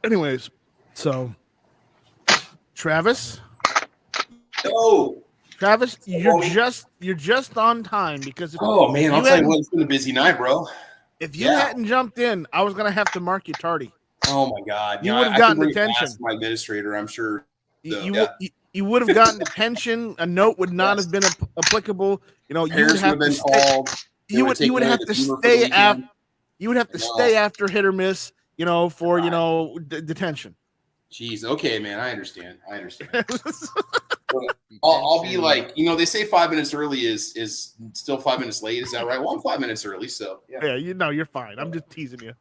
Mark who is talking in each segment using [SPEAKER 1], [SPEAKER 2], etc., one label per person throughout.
[SPEAKER 1] Anyways, so Travis,
[SPEAKER 2] Oh,
[SPEAKER 1] you're just on time because
[SPEAKER 2] oh man, I'll tell you what, it's been a busy night, bro.
[SPEAKER 1] if you hadn't jumped in, I was gonna have to mark you tardy.
[SPEAKER 2] Oh my god,
[SPEAKER 1] You would have gotten detention.
[SPEAKER 2] Ask my administrator, I'm sure.
[SPEAKER 1] You would have gotten detention. A note would not have been applicable. You know, you would
[SPEAKER 2] Parents
[SPEAKER 1] have
[SPEAKER 2] would
[SPEAKER 1] to
[SPEAKER 2] have been
[SPEAKER 1] stay.
[SPEAKER 2] called.
[SPEAKER 1] You would have to stay after. You would have to stay after hit or miss. You know, for detention.
[SPEAKER 2] Jeez, okay, man, I understand. I'll be like, they say 5 minutes early is still 5 minutes late. Is that right? Well, I'm 5 minutes early, so
[SPEAKER 1] yeah. You're fine. I'm just teasing you.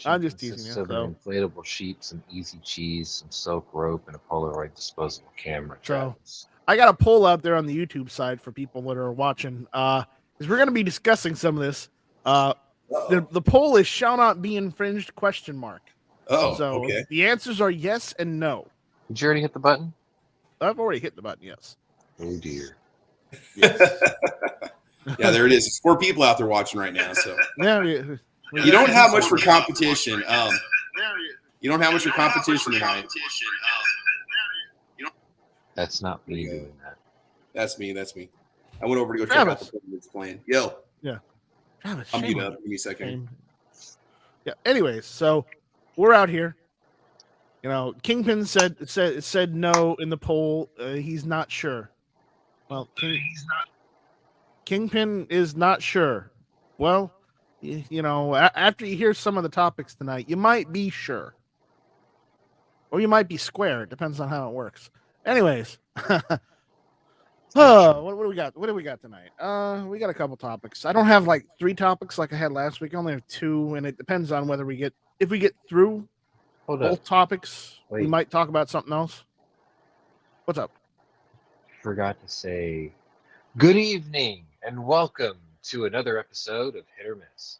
[SPEAKER 3] I'm just teasing you. An inflatable sheet, some easy cheese, some silk rope, and a Polaroid disposable camera.
[SPEAKER 1] So I got a poll out there on the YouTube side for people that are watching. Because we're going to be discussing some of this. The poll is "shall not be infringed?" ?
[SPEAKER 2] Oh,
[SPEAKER 1] so
[SPEAKER 2] okay.
[SPEAKER 1] The answers are yes and no.
[SPEAKER 3] Did you already hit the button?
[SPEAKER 1] I've already hit the button. Yes.
[SPEAKER 3] Oh dear.
[SPEAKER 1] Yes.
[SPEAKER 2] Yeah, there it is. There's 4 people out there watching right now. So
[SPEAKER 1] yeah.
[SPEAKER 2] You don't have much for competition. You don't have much for competition tonight.
[SPEAKER 3] That's not me doing that.
[SPEAKER 2] That's me. I went over to go check out the person that's playing. Yo.
[SPEAKER 1] Yeah. Travis,
[SPEAKER 2] I'm beat up. Give me a second.
[SPEAKER 1] Yeah. Anyways, so we're out here. Kingpin said no in the poll. He's not sure. Well, Kingpin is not sure. Well, after you hear some of the topics tonight, you might be sure. Or you might be square. It depends on how it works. Anyways. What do we got? What do we got tonight? We got a couple topics. I don't have like 3 topics like I had last week. I only have 2, and it depends on whether if we get through both topics, we might talk about something else. What's up?
[SPEAKER 3] Forgot to say good evening and welcome to another episode of Hit or Miss.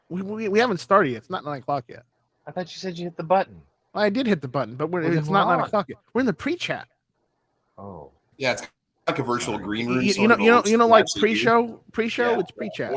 [SPEAKER 1] We haven't started yet. It's not 9 o'clock yet.
[SPEAKER 3] I thought you said you hit the button.
[SPEAKER 1] I did hit the button, but it's not 9 o'clock yet. We're in the pre-chat.
[SPEAKER 3] Oh.
[SPEAKER 2] Yeah, it's like a virtual green room.
[SPEAKER 1] Like pre-show? Pre-show, it's pre-chat.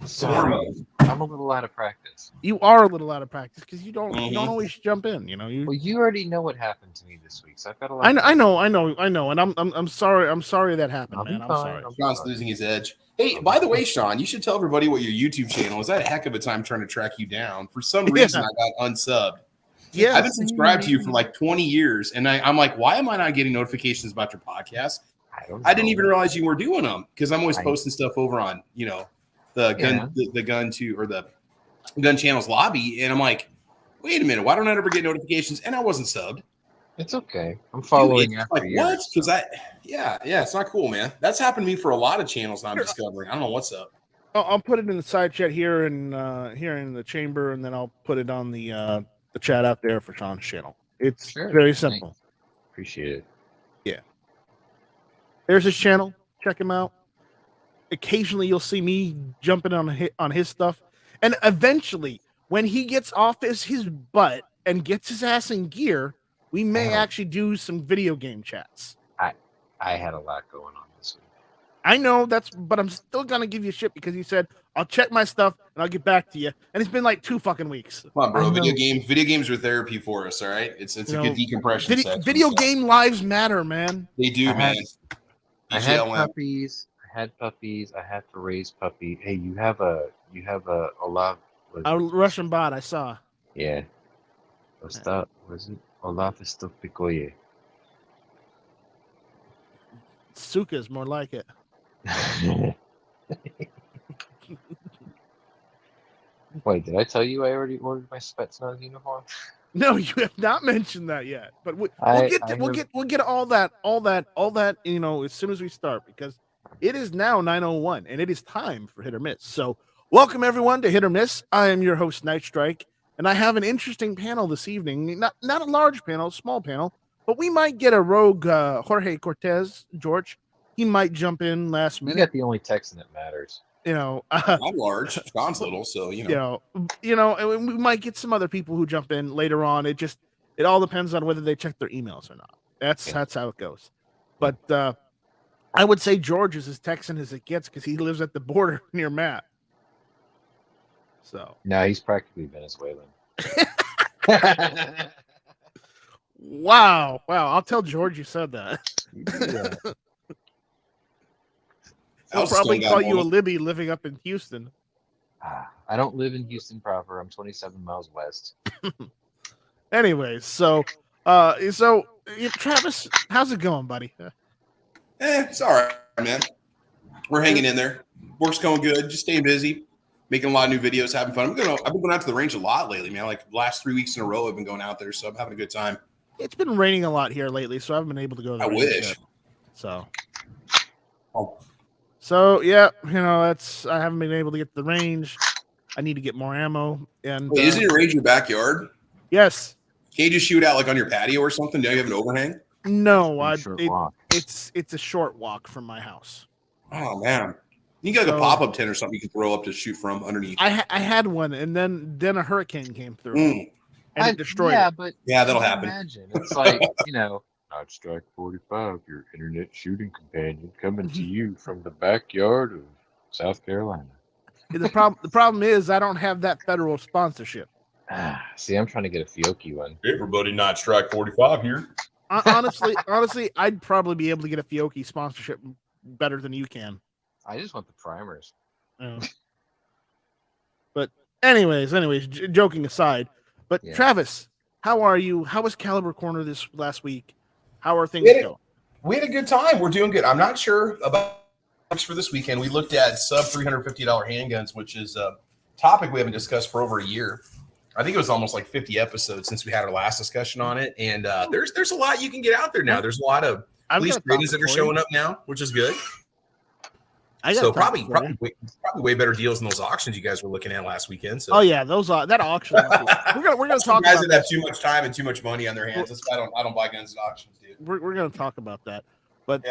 [SPEAKER 3] Sorry. I'm a little out of practice.
[SPEAKER 1] You are a little out of practice because you don't always jump in,
[SPEAKER 3] Well, you already know what happened to me this week, so I've got a lot.
[SPEAKER 1] I know, and I'm sorry. I'm sorry that happened, man. I'm sorry.
[SPEAKER 2] Sean's losing his edge. Hey, by the way, Sean, you should tell everybody what your YouTube channel is. I had a heck of a time trying to track you down. For some reason, I got unsubbed. Yeah, I've been subscribed to you for like 20 years, and I'm like, why am I not getting notifications about your podcast? I didn't even realize you were doing them because I'm always posting stuff over on the gun channel's lobby, and I'm like, wait a minute, why don't I ever get notifications? And I wasn't subbed.
[SPEAKER 3] It's okay. I'm following after you.
[SPEAKER 2] What? Because it's not cool, man. That's happened to me for a lot of channels now I'm discovering. I don't know what's up.
[SPEAKER 1] I'll put it in the side chat here and here in the chamber, and then I'll put it on the chat out there for Sean's channel. It's very simple.
[SPEAKER 3] Thanks. Appreciate it.
[SPEAKER 1] Yeah. There's his channel. Check him out. Occasionally, you'll see me jumping on his stuff, and eventually, when he gets off his butt and gets his ass in gear, we may actually do some video game chats.
[SPEAKER 3] I had a lot going on this week.
[SPEAKER 1] I know but I'm still gonna give you shit because you said I'll check my stuff and I'll get back to you, and it's been like 2 fucking weeks.
[SPEAKER 2] Come on, bro. Video games are therapy for us. All right, it's a good decompression.
[SPEAKER 1] Video game lives matter, man.
[SPEAKER 2] They do, man.
[SPEAKER 3] I had puppies. I had to raise puppy. Hey, you have a Olaf.
[SPEAKER 1] A Russian bot. I saw.
[SPEAKER 3] Yeah. Was it Olaf Stopikoye?
[SPEAKER 1] Suka is more like it.
[SPEAKER 3] Wait, did I tell you I already ordered my Spetsnaz uniform?
[SPEAKER 1] No, you have not mentioned that yet. But we'll get all that, as soon as we start, because it is now 9:01 and it is time for Hit or Miss. So welcome everyone to Hit or Miss. I am your host, Night Strike, and I have an interesting panel this evening. Not a large panel, small panel, but we might get a rogue Jorge Cortez, George. He might jump in last minute.
[SPEAKER 3] You got the only Texan that matters.
[SPEAKER 2] I'm large. Sean's little, so we
[SPEAKER 1] might get some other people who jump in later on. It all depends on whether they check their emails or not. That's how it goes. But I would say George is as Texan as it gets because he lives at the border near Matt. So
[SPEAKER 3] no, he's practically Venezuelan.
[SPEAKER 1] Wow. I'll tell George you said that. He'll probably call you a Libby living up in Houston.
[SPEAKER 3] I don't live in Houston proper. I'm 27 miles west.
[SPEAKER 1] Anyways, so Travis, how's it going, buddy?
[SPEAKER 2] It's all right, man. We're hanging in there. Work's going good. Just staying busy, making a lot of new videos, having fun. I've been going out to the range a lot lately, man. Like the last 3 weeks in a row, I've been going out there, so I'm having a good time.
[SPEAKER 1] It's been raining a lot here lately, so I haven't been able to go to the range
[SPEAKER 2] wish.
[SPEAKER 1] yet. So yeah, I haven't been able to get to the range. I need to get more ammo. And
[SPEAKER 2] wait, isn't your range in your backyard?
[SPEAKER 1] Yes.
[SPEAKER 2] Can you just shoot out like on your patio or something? Do you have an overhang?
[SPEAKER 1] No, it's a short walk from my house.
[SPEAKER 2] Oh man, you got like a pop-up tent or something you can throw up to shoot from underneath.
[SPEAKER 1] I had one, and then a hurricane came through and it destroyed it.
[SPEAKER 3] But
[SPEAKER 2] that'll happen.
[SPEAKER 3] Imagine it's like I'd strike 45, your internet shooting companion, coming to you from the backyard of South Carolina.
[SPEAKER 1] The problem is I don't have that federal sponsorship.
[SPEAKER 3] See, I'm trying to get a Fiocchi one.
[SPEAKER 2] Everybody not strike 45 here.
[SPEAKER 1] Honestly, I'd probably be able to get a Fiocchi sponsorship better than you can.
[SPEAKER 3] I just want the primers.
[SPEAKER 1] But anyways, joking aside. But yeah. Travis, how are you? How was Caliber Corner this last week? How are things going?
[SPEAKER 2] We had a good time. We're doing good. I'm not sure about for this weekend. We looked at sub $350 handguns, which is a topic we haven't discussed for over a year. I think it was almost like 50 episodes since we had our last discussion on it. And there's a lot you can get out there now. There's a lot of police ratings that are showing up now, which is good. So probably way better deals than those auctions you guys were looking at last weekend. So.
[SPEAKER 1] Oh yeah, that auction. We're gonna talk about
[SPEAKER 2] guys that have too much time and too much money on their hands. That's why I don't buy guns at auctions, dude.
[SPEAKER 1] We're gonna talk about that. But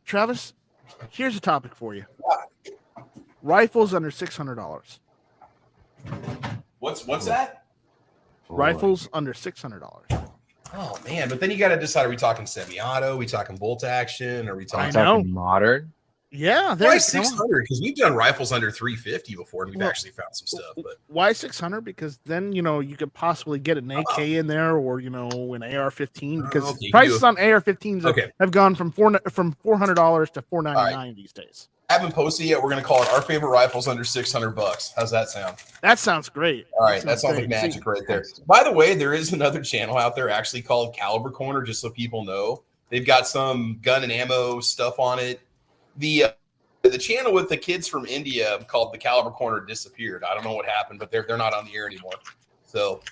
[SPEAKER 1] Travis, here's a topic for you. Rifles under $600.
[SPEAKER 2] What's that?
[SPEAKER 1] Rifles under $600.
[SPEAKER 2] Oh man, but then you got to decide: are we talking semi-auto? Are we talking bolt action? Are we talking
[SPEAKER 3] modern?
[SPEAKER 1] Yeah,
[SPEAKER 2] why 600? Because we've done rifles under 350 before, and we've actually found some stuff. But
[SPEAKER 1] why 600? Because then you could possibly get an AK in there, or an AR-15. Because prices on AR-15s have gone from $400 to $499 these days.
[SPEAKER 2] Haven't posted yet. We're gonna call it our favorite rifles under $600. How's that sound?
[SPEAKER 1] That sounds great.
[SPEAKER 2] All right, that sounds like magic right there. By the way, there is another channel out there actually called Caliber Corner. Just so people know, they've got some gun and ammo stuff on it. The channel with the kids from India called the Caliber Corner disappeared. I don't know what happened, but they're not on the air anymore. So,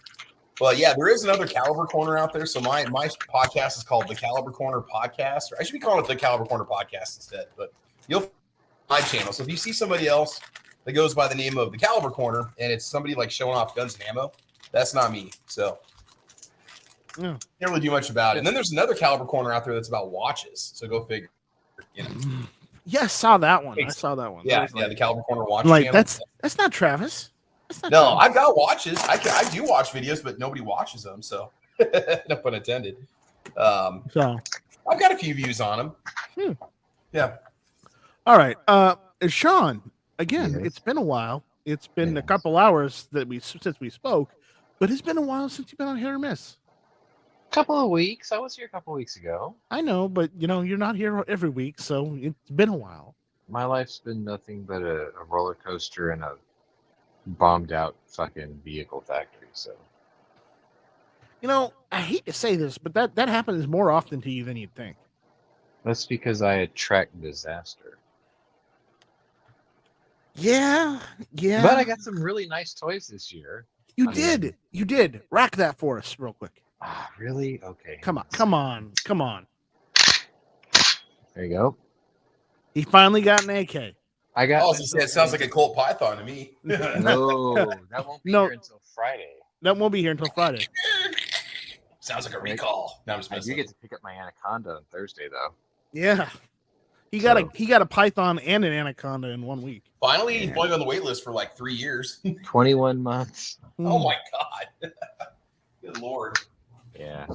[SPEAKER 2] well, yeah, there is another Caliber Corner out there. So my podcast is called the Caliber Corner Podcast, or I should be calling it the Caliber Corner Podcast instead. But you'll find my channel. So if you see somebody else that goes by the name of the Caliber Corner and it's somebody like showing off guns and ammo, that's not me. So can't really do much about it. And then there's another Caliber Corner out there that's about watches. So go figure.
[SPEAKER 1] Yeah, I saw that one.
[SPEAKER 2] Yeah, the Caliber Corner watch.
[SPEAKER 1] Like channel. That's not Travis.
[SPEAKER 2] No, I've got watches. I do watch videos, but nobody watches them. So no pun intended. So I've got a few views on them. Yeah.
[SPEAKER 1] All right, Sean. Again, It's been a while. It's been a couple hours since we spoke, but it's been a while since you've been on Hit or Miss.
[SPEAKER 3] Couple of weeks. I was here a couple of weeks ago.
[SPEAKER 1] I know, but you're not here every week, so it's been a while.
[SPEAKER 3] My life's been nothing but a roller coaster and a bombed out fucking vehicle factory. So,
[SPEAKER 1] I hate to say this, but that happens more often to you than you'd think.
[SPEAKER 3] That's because I attract disaster.
[SPEAKER 1] Yeah.
[SPEAKER 3] But I got some really nice toys this year.
[SPEAKER 1] You did. Rack that for us real quick.
[SPEAKER 3] Really? Okay.
[SPEAKER 1] Come on.
[SPEAKER 3] There you go.
[SPEAKER 1] He finally got an AK.
[SPEAKER 2] I got. It sounds like a Colt Python to me.
[SPEAKER 3] No, that won't be here until Friday.
[SPEAKER 1] That won't be here until Friday.
[SPEAKER 2] Sounds like a recall. No,
[SPEAKER 3] I do get to pick up my Anaconda on Thursday, though.
[SPEAKER 1] Yeah. He got a Python and an Anaconda in 1 week.
[SPEAKER 2] Finally, he's going on the wait list for like 3 years.
[SPEAKER 3] 21 months.
[SPEAKER 2] Oh my God. Good Lord.
[SPEAKER 3] Yeah.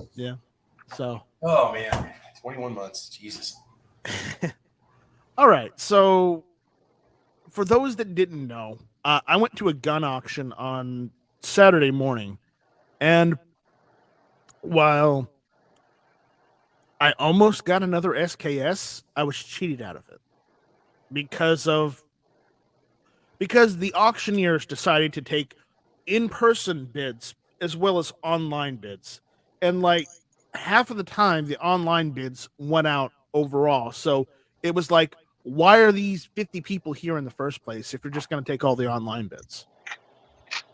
[SPEAKER 1] So.
[SPEAKER 2] Oh man, 21 months. Jesus.
[SPEAKER 1] All right. So, for those that didn't know, I went to a gun auction on Saturday morning, and while I almost got another SKS, I was cheated out of it because the auctioneers decided to take in-person bids as well as online bids. And like half of the time the online bids went out overall. So it was like, why are these 50 people here in the first place if you're just going to take all the online bids?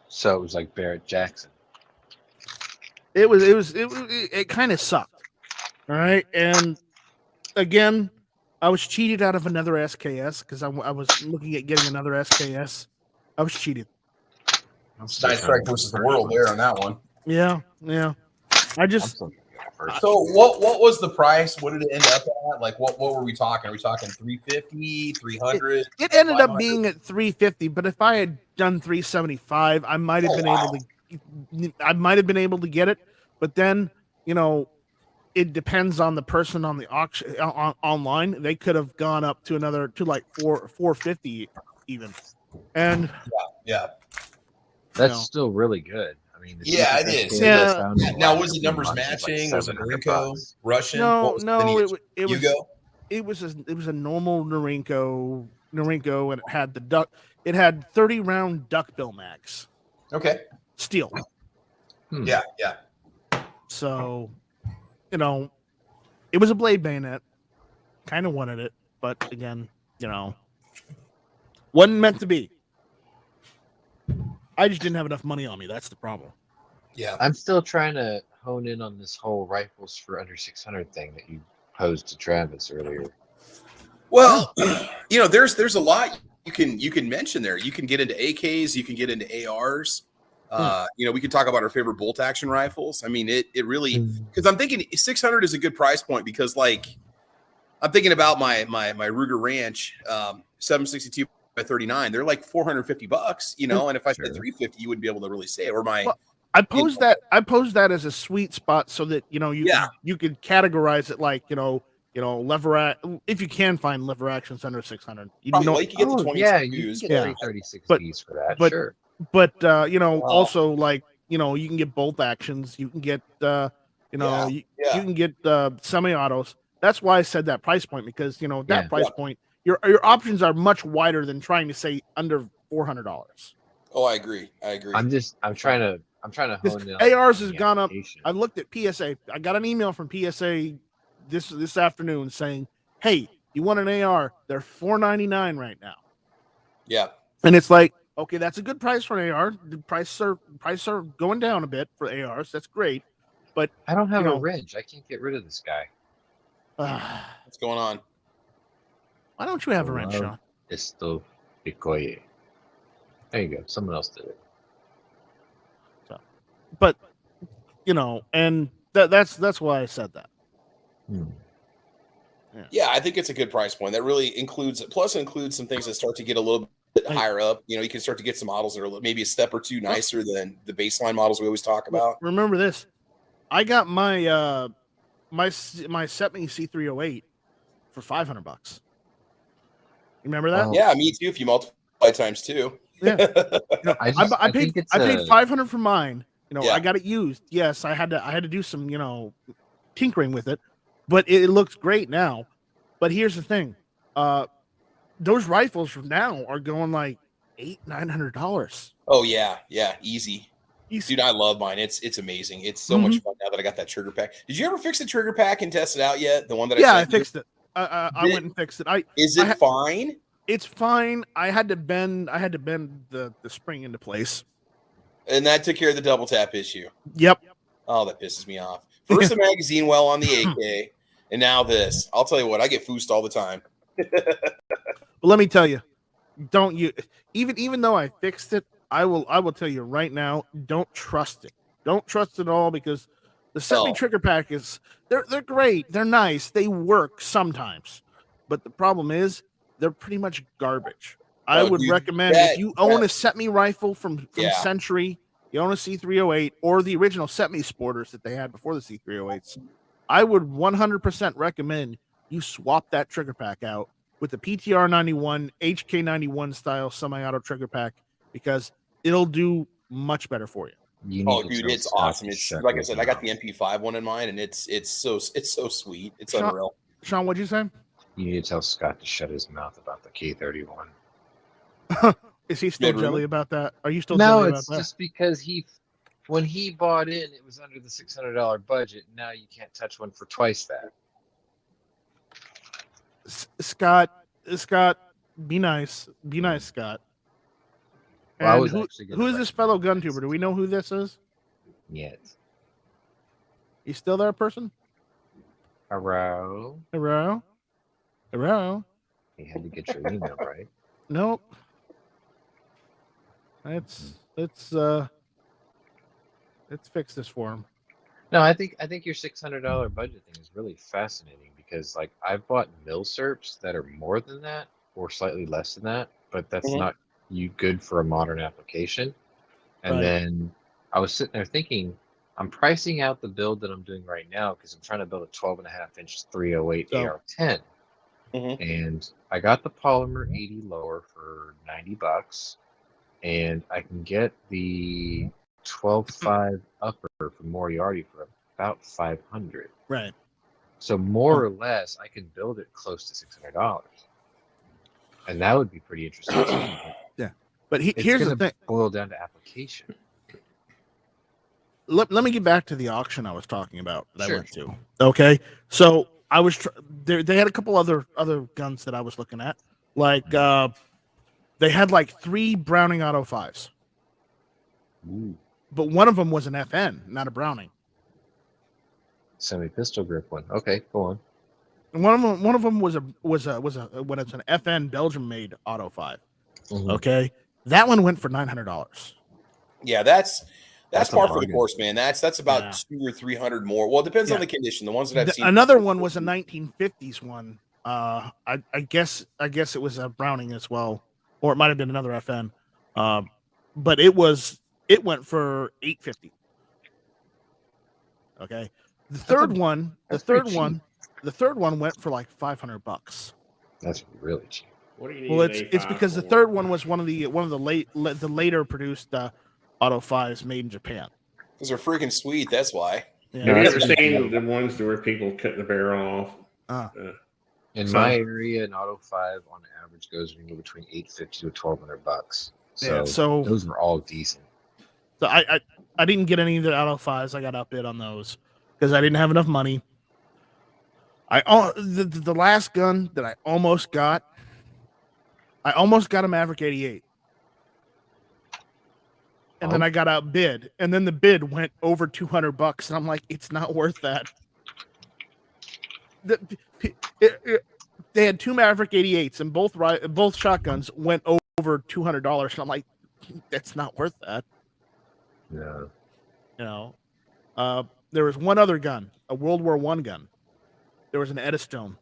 [SPEAKER 3] So it was like Barrett Jackson.
[SPEAKER 1] It kind of sucked. All right. And again, I was cheated out of another SKS because I was looking at getting another SKS. I was cheated.
[SPEAKER 2] Nice strike versus the world there on that one.
[SPEAKER 1] Yeah. I just.
[SPEAKER 2] So what was the price? What did it end up at? Like what were we talking? Are we talking 350, 300?
[SPEAKER 1] It ended up being at 350, but if I had done 375, I might have been able to get it. But then, it depends on the person on the auction online. They could have gone up to like 450 even. And
[SPEAKER 2] yeah.
[SPEAKER 3] That's still really good. I mean,
[SPEAKER 2] it is.
[SPEAKER 1] Yeah.
[SPEAKER 2] Now, was the numbers matching? Was it Norinco, Russian?
[SPEAKER 1] No, it was a normal Norinco, and it had the duck. It had 30-round duckbill mags.
[SPEAKER 2] Okay.
[SPEAKER 1] Steel.
[SPEAKER 2] Yeah.
[SPEAKER 1] So, it was a blade bayonet. Kind of wanted it, but again, wasn't meant to be. I just didn't have enough money on me. That's the problem.
[SPEAKER 2] Yeah.
[SPEAKER 3] I'm still trying to hone in on this whole rifles for under 600 thing that you posed to Travis earlier.
[SPEAKER 2] Well, there's a lot you can mention there. You can get into AKs, you can get into ARs. We can talk about our favorite bolt action rifles. I mean, it really, because I'm thinking 600 is a good price point because like I'm thinking about my Ruger Ranch 762 by 39. They're like $450, and if I said 350, you wouldn't be able to really say it. Or
[SPEAKER 1] I posed that as a sweet spot so that you could categorize it like lever if you can find lever actions under 600.
[SPEAKER 2] You can get the 20.
[SPEAKER 3] Yeah, you can get 336Ds for that. Sure.
[SPEAKER 1] But also like you can get bolt actions. You can get you can get semi-autos. That's why I said that price point because that price point. Your options are much wider than trying to say under $400.
[SPEAKER 2] Oh, I agree.
[SPEAKER 3] I'm trying to hone in.
[SPEAKER 1] ARs has gone up. I looked at PSA. I got an email from PSA this afternoon saying, "Hey, you want an AR? They're $499 right now."
[SPEAKER 2] Yeah,
[SPEAKER 1] and it's like, okay, that's a good price for an AR. The prices are going down a bit for ARs. That's great, but
[SPEAKER 3] I don't have a wrench. I can't get rid of this guy.
[SPEAKER 2] What's going on?
[SPEAKER 1] Why don't you have a wrench, Sean?
[SPEAKER 3] Esto picoye. There you go. Someone else did it.
[SPEAKER 1] So, but and that's why I said that.
[SPEAKER 2] Yeah, I think it's a good price point. That really includes some things that start to get a little bit higher up. You can start to get some models that are maybe a step or two nicer than the baseline models we always talk about.
[SPEAKER 1] Remember this: I got my my Setme C308 for $500. Remember that?
[SPEAKER 2] Yeah, me too. If you multiply times two.
[SPEAKER 1] Yeah. I paid $500 for mine. I got it used. Yes, I had to do some tinkering with it, but it looks great now. But here's the thing: those rifles from now are going like $800-900.
[SPEAKER 2] Oh yeah, easy. Dude, I love mine. It's amazing. It's so much fun now that I got that trigger pack. Did you ever fix the trigger pack and test it out yet? The one that
[SPEAKER 1] I fixed it. I went and fixed it.
[SPEAKER 2] Is it fine?
[SPEAKER 1] It's fine. I had to bend the spring into place.
[SPEAKER 2] And that took care of the double tap issue.
[SPEAKER 1] Yep.
[SPEAKER 2] Oh, that pisses me off. First the magazine well on the AK, and now this. I'll tell you what, I get foosed all the time.
[SPEAKER 1] But let me tell you, don't you even though I fixed it, I will tell you right now, don't trust it. Don't trust it all because the Setme trigger pack they're great. They're nice. They work sometimes. But the problem is they're pretty much garbage. I would recommend if you own a Setme rifle from Century, you own a C308 or the original Setme Sporters that they had before the C308s, I would 100% recommend you swap that trigger pack out with the PTR 91, HK 91 style semi-auto trigger pack because it'll do much better for you.
[SPEAKER 2] Oh, dude, it's awesome. It's like I said, I got the MP5 one in mind, and it's so sweet. It's unreal.
[SPEAKER 1] Sean, what'd you say?
[SPEAKER 3] You need to tell Scott to shut his mouth about the K31.
[SPEAKER 1] Is he still jelly about that? Are you still jelly about that?
[SPEAKER 3] No, it's just because when he bought in, it was under the $600 budget. Now you can't touch one for twice that.
[SPEAKER 1] Scott, be nice, Scott.
[SPEAKER 3] Well,
[SPEAKER 1] and who is this fellow GunTuber? Do we know who this is?
[SPEAKER 3] Yes.
[SPEAKER 1] You still there, person?
[SPEAKER 3] Hello. You had to get your email right.
[SPEAKER 1] Nope. Let's fix this for him.
[SPEAKER 3] No, I think your $600 budget thing is really fascinating because like I've bought milsurps that are more than that or slightly less than that, but that's not good for a modern application. And then I was sitting there thinking, I'm pricing out the build that I'm doing right now because I'm trying to build a 12.5-inch 308 AR-10. And I got the polymer 80 lower for $90, and I can get the 12.5 upper from Moriarty for about $500.
[SPEAKER 1] Right.
[SPEAKER 3] So more or less, I can build it close to $600, and that would be pretty interesting too.
[SPEAKER 1] Yeah, but here's the thing:
[SPEAKER 3] boil down to application.
[SPEAKER 1] Let me get back to the auction I was talking about that I went to. Okay, so I was they had a couple other guns that I was looking at, like they had like 3 Browning Auto 5s.
[SPEAKER 3] Ooh.
[SPEAKER 1] But one of them was an FN, not a Browning.
[SPEAKER 3] Semi-pistol grip one. Okay, go on.
[SPEAKER 1] And one of them was when it's an FN Belgium-made Auto 5. Okay, that one went for $900.
[SPEAKER 2] Yeah, that's par for the course, man. That's about $200 or $300 more. Well, it depends on the condition. The ones that I've seen.
[SPEAKER 1] Another one was a 1950s one. I guess it was a Browning as well, or it might have been another FN. But it went for $850. Okay, the third one went for like $500.
[SPEAKER 3] That's really cheap.
[SPEAKER 4] What do you need?
[SPEAKER 1] Well, it's because the third one was one of the later produced Auto 5s made in Japan.
[SPEAKER 2] Those are freaking sweet. That's why.
[SPEAKER 4] Yeah. Have you ever seen the ones where people cut the barrel off?
[SPEAKER 3] In my area, an Auto 5 on average goes between $850 to $1,200. So those were all decent.
[SPEAKER 1] So I didn't get any of the Auto 5s. I got outbid on those because I didn't have enough money. The last gun that I almost got a Maverick 88. And then I got outbid, and then the bid went over $200, and I'm like, it's not worth that. They had 2 Maverick 88s, and both shotguns went over $200, and I'm like, that's not worth that.
[SPEAKER 3] No.
[SPEAKER 1] You know, there was one other gun, a World War I gun. There was an Eddystone.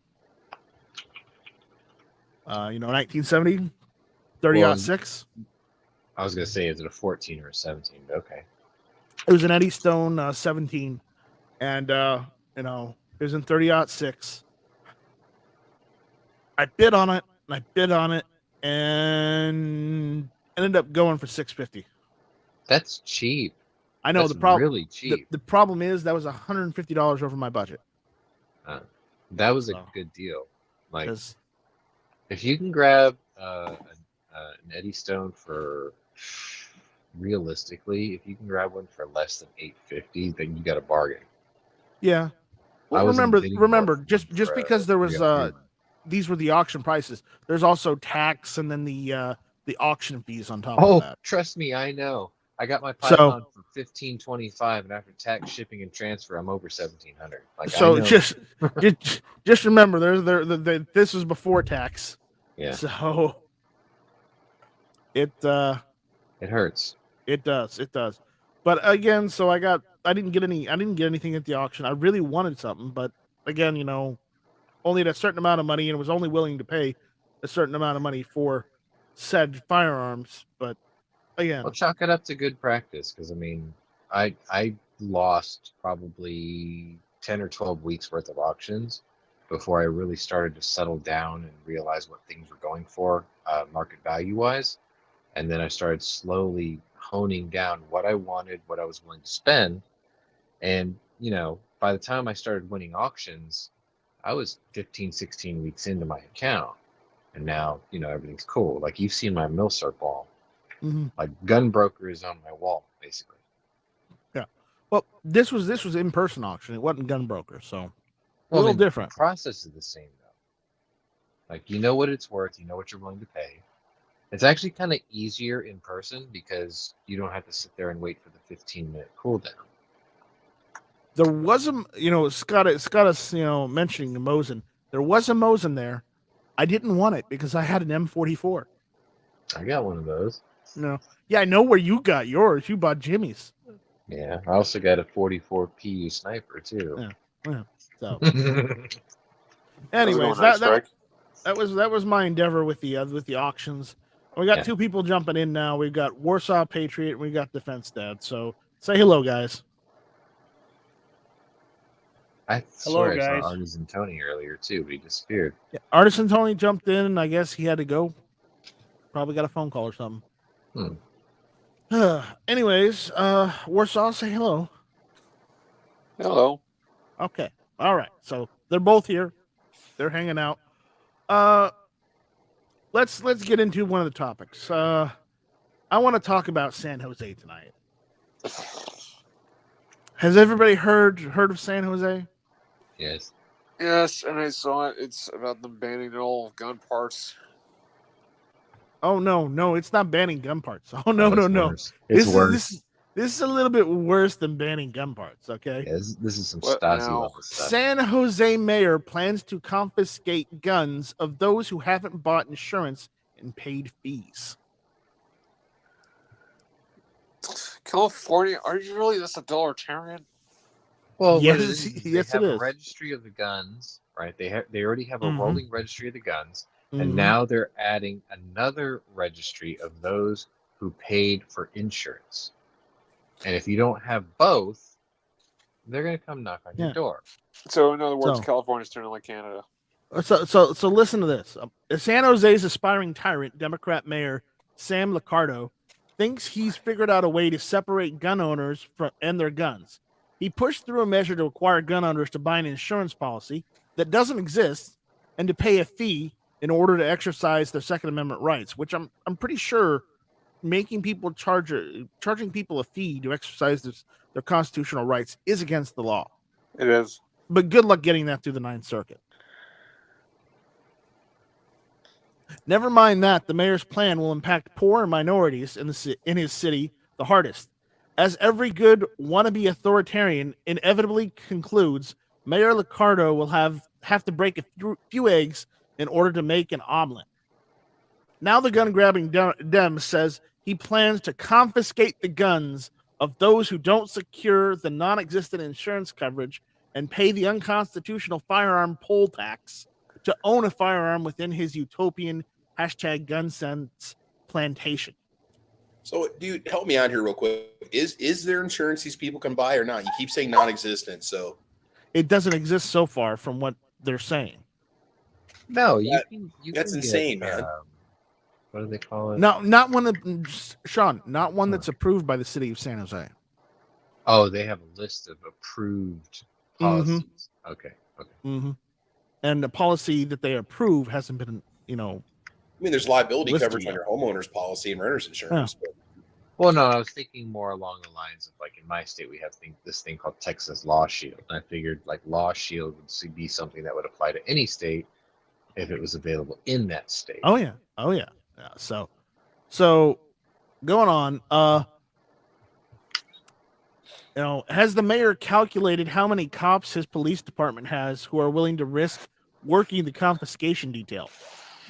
[SPEAKER 1] 1970, 30-06.
[SPEAKER 3] I was going to say, is it a 14 or a 17? Okay.
[SPEAKER 1] It was an Eddystone 17. And, it was in 30-06. I bid on it, and ended up going for $650.
[SPEAKER 3] That's cheap.
[SPEAKER 1] I know.
[SPEAKER 3] That's really cheap.
[SPEAKER 1] The problem is that was $150 over my budget.
[SPEAKER 3] That was a good deal. Like, if you can grab an Eddystone for, realistically, if you can grab one for less than $850, then you got a bargain.
[SPEAKER 1] Yeah. Well, remember, just because there was these were the auction prices. There's also tax and then the auction fees on top of that.
[SPEAKER 3] Trust me, I know. I got my Python for $1,525, and after tax, shipping, and transfer, I'm over $1,700. Like,
[SPEAKER 1] so just remember, this was before tax.
[SPEAKER 3] Yeah.
[SPEAKER 1] So it
[SPEAKER 3] hurts.
[SPEAKER 1] It does. But again, so I didn't get anything at the auction. I really wanted something, but again, only at a certain amount of money, and was only willing to pay a certain amount of money for said firearms. But again,
[SPEAKER 3] well, chalk it up to good practice, because I lost probably 10 or 12 weeks worth of auctions before I really started to settle down and realize what things were going for market value wise. And then I started slowly honing down what I wanted, what I was willing to spend. And, by the time I started winning auctions, I was 15, 16 weeks into my account. And now, everything's cool. Like, you've seen my Milsurp wall.
[SPEAKER 1] Mm-hmm.
[SPEAKER 3] Like, gun broker is on my wall, basically.
[SPEAKER 1] Yeah. Well, this was in-person auction. It wasn't gun broker, so a little different.
[SPEAKER 3] The process is the same, though. Like, you know what it's worth. You know what you're willing to pay. It's actually kind of easier in person because you don't have to sit there and wait for the 15-minute cooldown.
[SPEAKER 1] There was Scott is, mentioning the Mosin. There was a Mosin there. I didn't want it because I had an M44.
[SPEAKER 3] I got one of those.
[SPEAKER 1] No. Yeah, I know where you got yours. You bought Jimmy's.
[SPEAKER 3] Yeah, I also got a 44 PU sniper too.
[SPEAKER 1] Yeah. So, anyways, that was my endeavor with the auctions. We got two people jumping in now. We've got Warsaw Patriot. And we got Defense Dad. So say hello, guys.
[SPEAKER 3] I swear I saw Artisan Tony earlier too, but he disappeared.
[SPEAKER 1] Yeah, Artisan Tony jumped in, and I guess he had to go. Probably got a phone call or something. Anyways, Warsaw, say hello.
[SPEAKER 5] Hello.
[SPEAKER 1] Okay. All right. So they're both here. They're hanging out. Let's get into one of the topics. I want to talk about San Jose tonight. Has everybody heard of San Jose?
[SPEAKER 3] Yes.
[SPEAKER 5] Yes, and I saw it. It's about them banning all gun parts.
[SPEAKER 1] Oh no, it's not banning gun parts. Oh no.
[SPEAKER 3] Worse. It's worse.
[SPEAKER 1] This is a little bit worse than banning gun parts, okay?
[SPEAKER 3] Yeah, this is some Stasi level stuff.
[SPEAKER 1] San Jose mayor plans to confiscate guns of those who haven't bought insurance and paid fees.
[SPEAKER 5] California, are you really this authoritarian?
[SPEAKER 3] Well,
[SPEAKER 1] yes,
[SPEAKER 3] they
[SPEAKER 1] yes,
[SPEAKER 3] have
[SPEAKER 1] it
[SPEAKER 3] a
[SPEAKER 1] is.
[SPEAKER 3] Registry of the guns, right? They already have a rolling registry of the guns,
[SPEAKER 1] Mm-hmm.
[SPEAKER 3] and now they're adding another registry of those who paid for insurance. And if you don't have both, they're going to come knock on your door.
[SPEAKER 5] So, in other words, California's turning like Canada.
[SPEAKER 1] So listen to this. San Jose's aspiring tyrant, Democrat Mayor Sam Liccardo, thinks he's figured out a way to separate gun owners and their guns. He pushed through a measure to require gun owners to buy an insurance policy that doesn't exist and to pay a fee in order to exercise their Second Amendment rights, which I'm pretty sure making people charging people a fee to exercise their constitutional rights is against the law.
[SPEAKER 5] It is.
[SPEAKER 1] But good luck getting that through the Ninth Circuit. Never mind that, the mayor's plan will impact poor and minorities in his city the hardest. As every good wannabe authoritarian inevitably concludes, Mayor Liccardo will have to break a few eggs in order to make an omelet. Now the gun-grabbing Dem says he plans to confiscate the guns of those who don't secure the non-existent insurance coverage and pay the unconstitutional firearm poll tax to own a firearm within his utopian #GunSense plantation.
[SPEAKER 2] So, dude, help me out here real quick. Is there insurance these people can buy or not? You keep saying non-existent, so
[SPEAKER 1] it doesn't exist so far from what they're saying.
[SPEAKER 3] No,
[SPEAKER 2] that's insane, man.
[SPEAKER 3] What do they call it?
[SPEAKER 1] No, not one that, Sean, not one that's approved by the city of San Jose.
[SPEAKER 3] Oh, they have a list of approved policies. Mm-hmm. Okay.
[SPEAKER 1] Mm-hmm. And the policy that they approve hasn't been,
[SPEAKER 2] I mean, there's liability coverage
[SPEAKER 1] yet
[SPEAKER 2] on your homeowner's policy and renter's insurance.
[SPEAKER 1] Yeah.
[SPEAKER 3] Well, no, I was thinking more along the lines of, like, in my state, we have this thing called Texas Law Shield. And I figured, like, Law Shield would be something that would apply to any state if it was available in that state.
[SPEAKER 1] Oh yeah. So going on, has the mayor calculated how many cops his police department has who are willing to risk working the confiscation detail?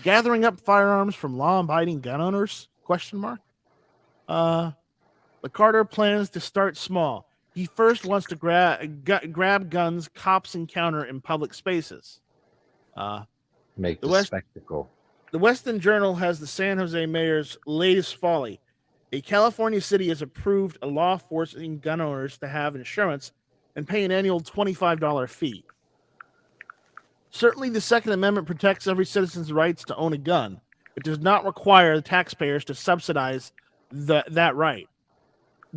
[SPEAKER 1] Gathering up firearms from law-abiding gun owners? ? Liccardo plans to start small. He first wants to grab guns cops encounter in public spaces.
[SPEAKER 3] Make the spectacle.
[SPEAKER 1] The Western Journal has the San Jose mayor's latest folly. A California city has approved a law forcing gun owners to have insurance and pay an annual $25 fee. Certainly, the Second Amendment protects every citizen's rights to own a gun. It does not require the taxpayers to subsidize that right.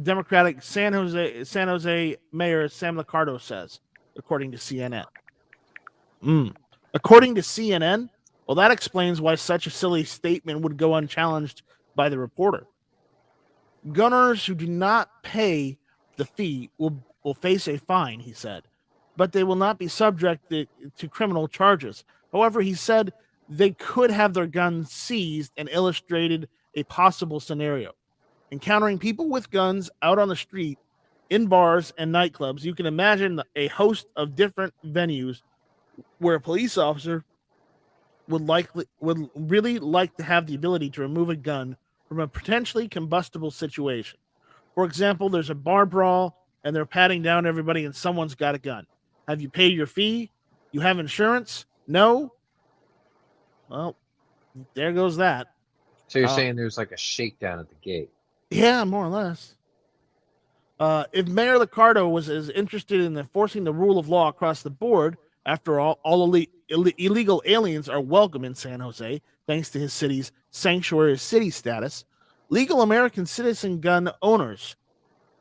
[SPEAKER 1] Democratic San Jose Mayor Sam Liccardo says, according to CNN. According to CNN, well, that explains why such a silly statement would go unchallenged by the reporter. Gun owners who do not pay the fee will face a fine, he said, but they will not be subjected to criminal charges. However, he said they could have their guns seized and illustrated a possible scenario. Encountering people with guns out on the street, in bars and nightclubs, you can imagine a host of different venues where a police officer would really like to have the ability to remove a gun from a potentially combustible situation. For example, there's a bar brawl and they're patting down everybody and someone's got a gun. Have you paid your fee? You have insurance? No? Well, there goes that.
[SPEAKER 3] So you're saying there's like a shakedown at the gate?
[SPEAKER 1] Yeah, more or less. If Mayor Liccardo was as interested in enforcing the rule of law across the board, after all illegal aliens are welcome in San Jose, thanks to his city's sanctuary city status. Legal American citizen gun owners,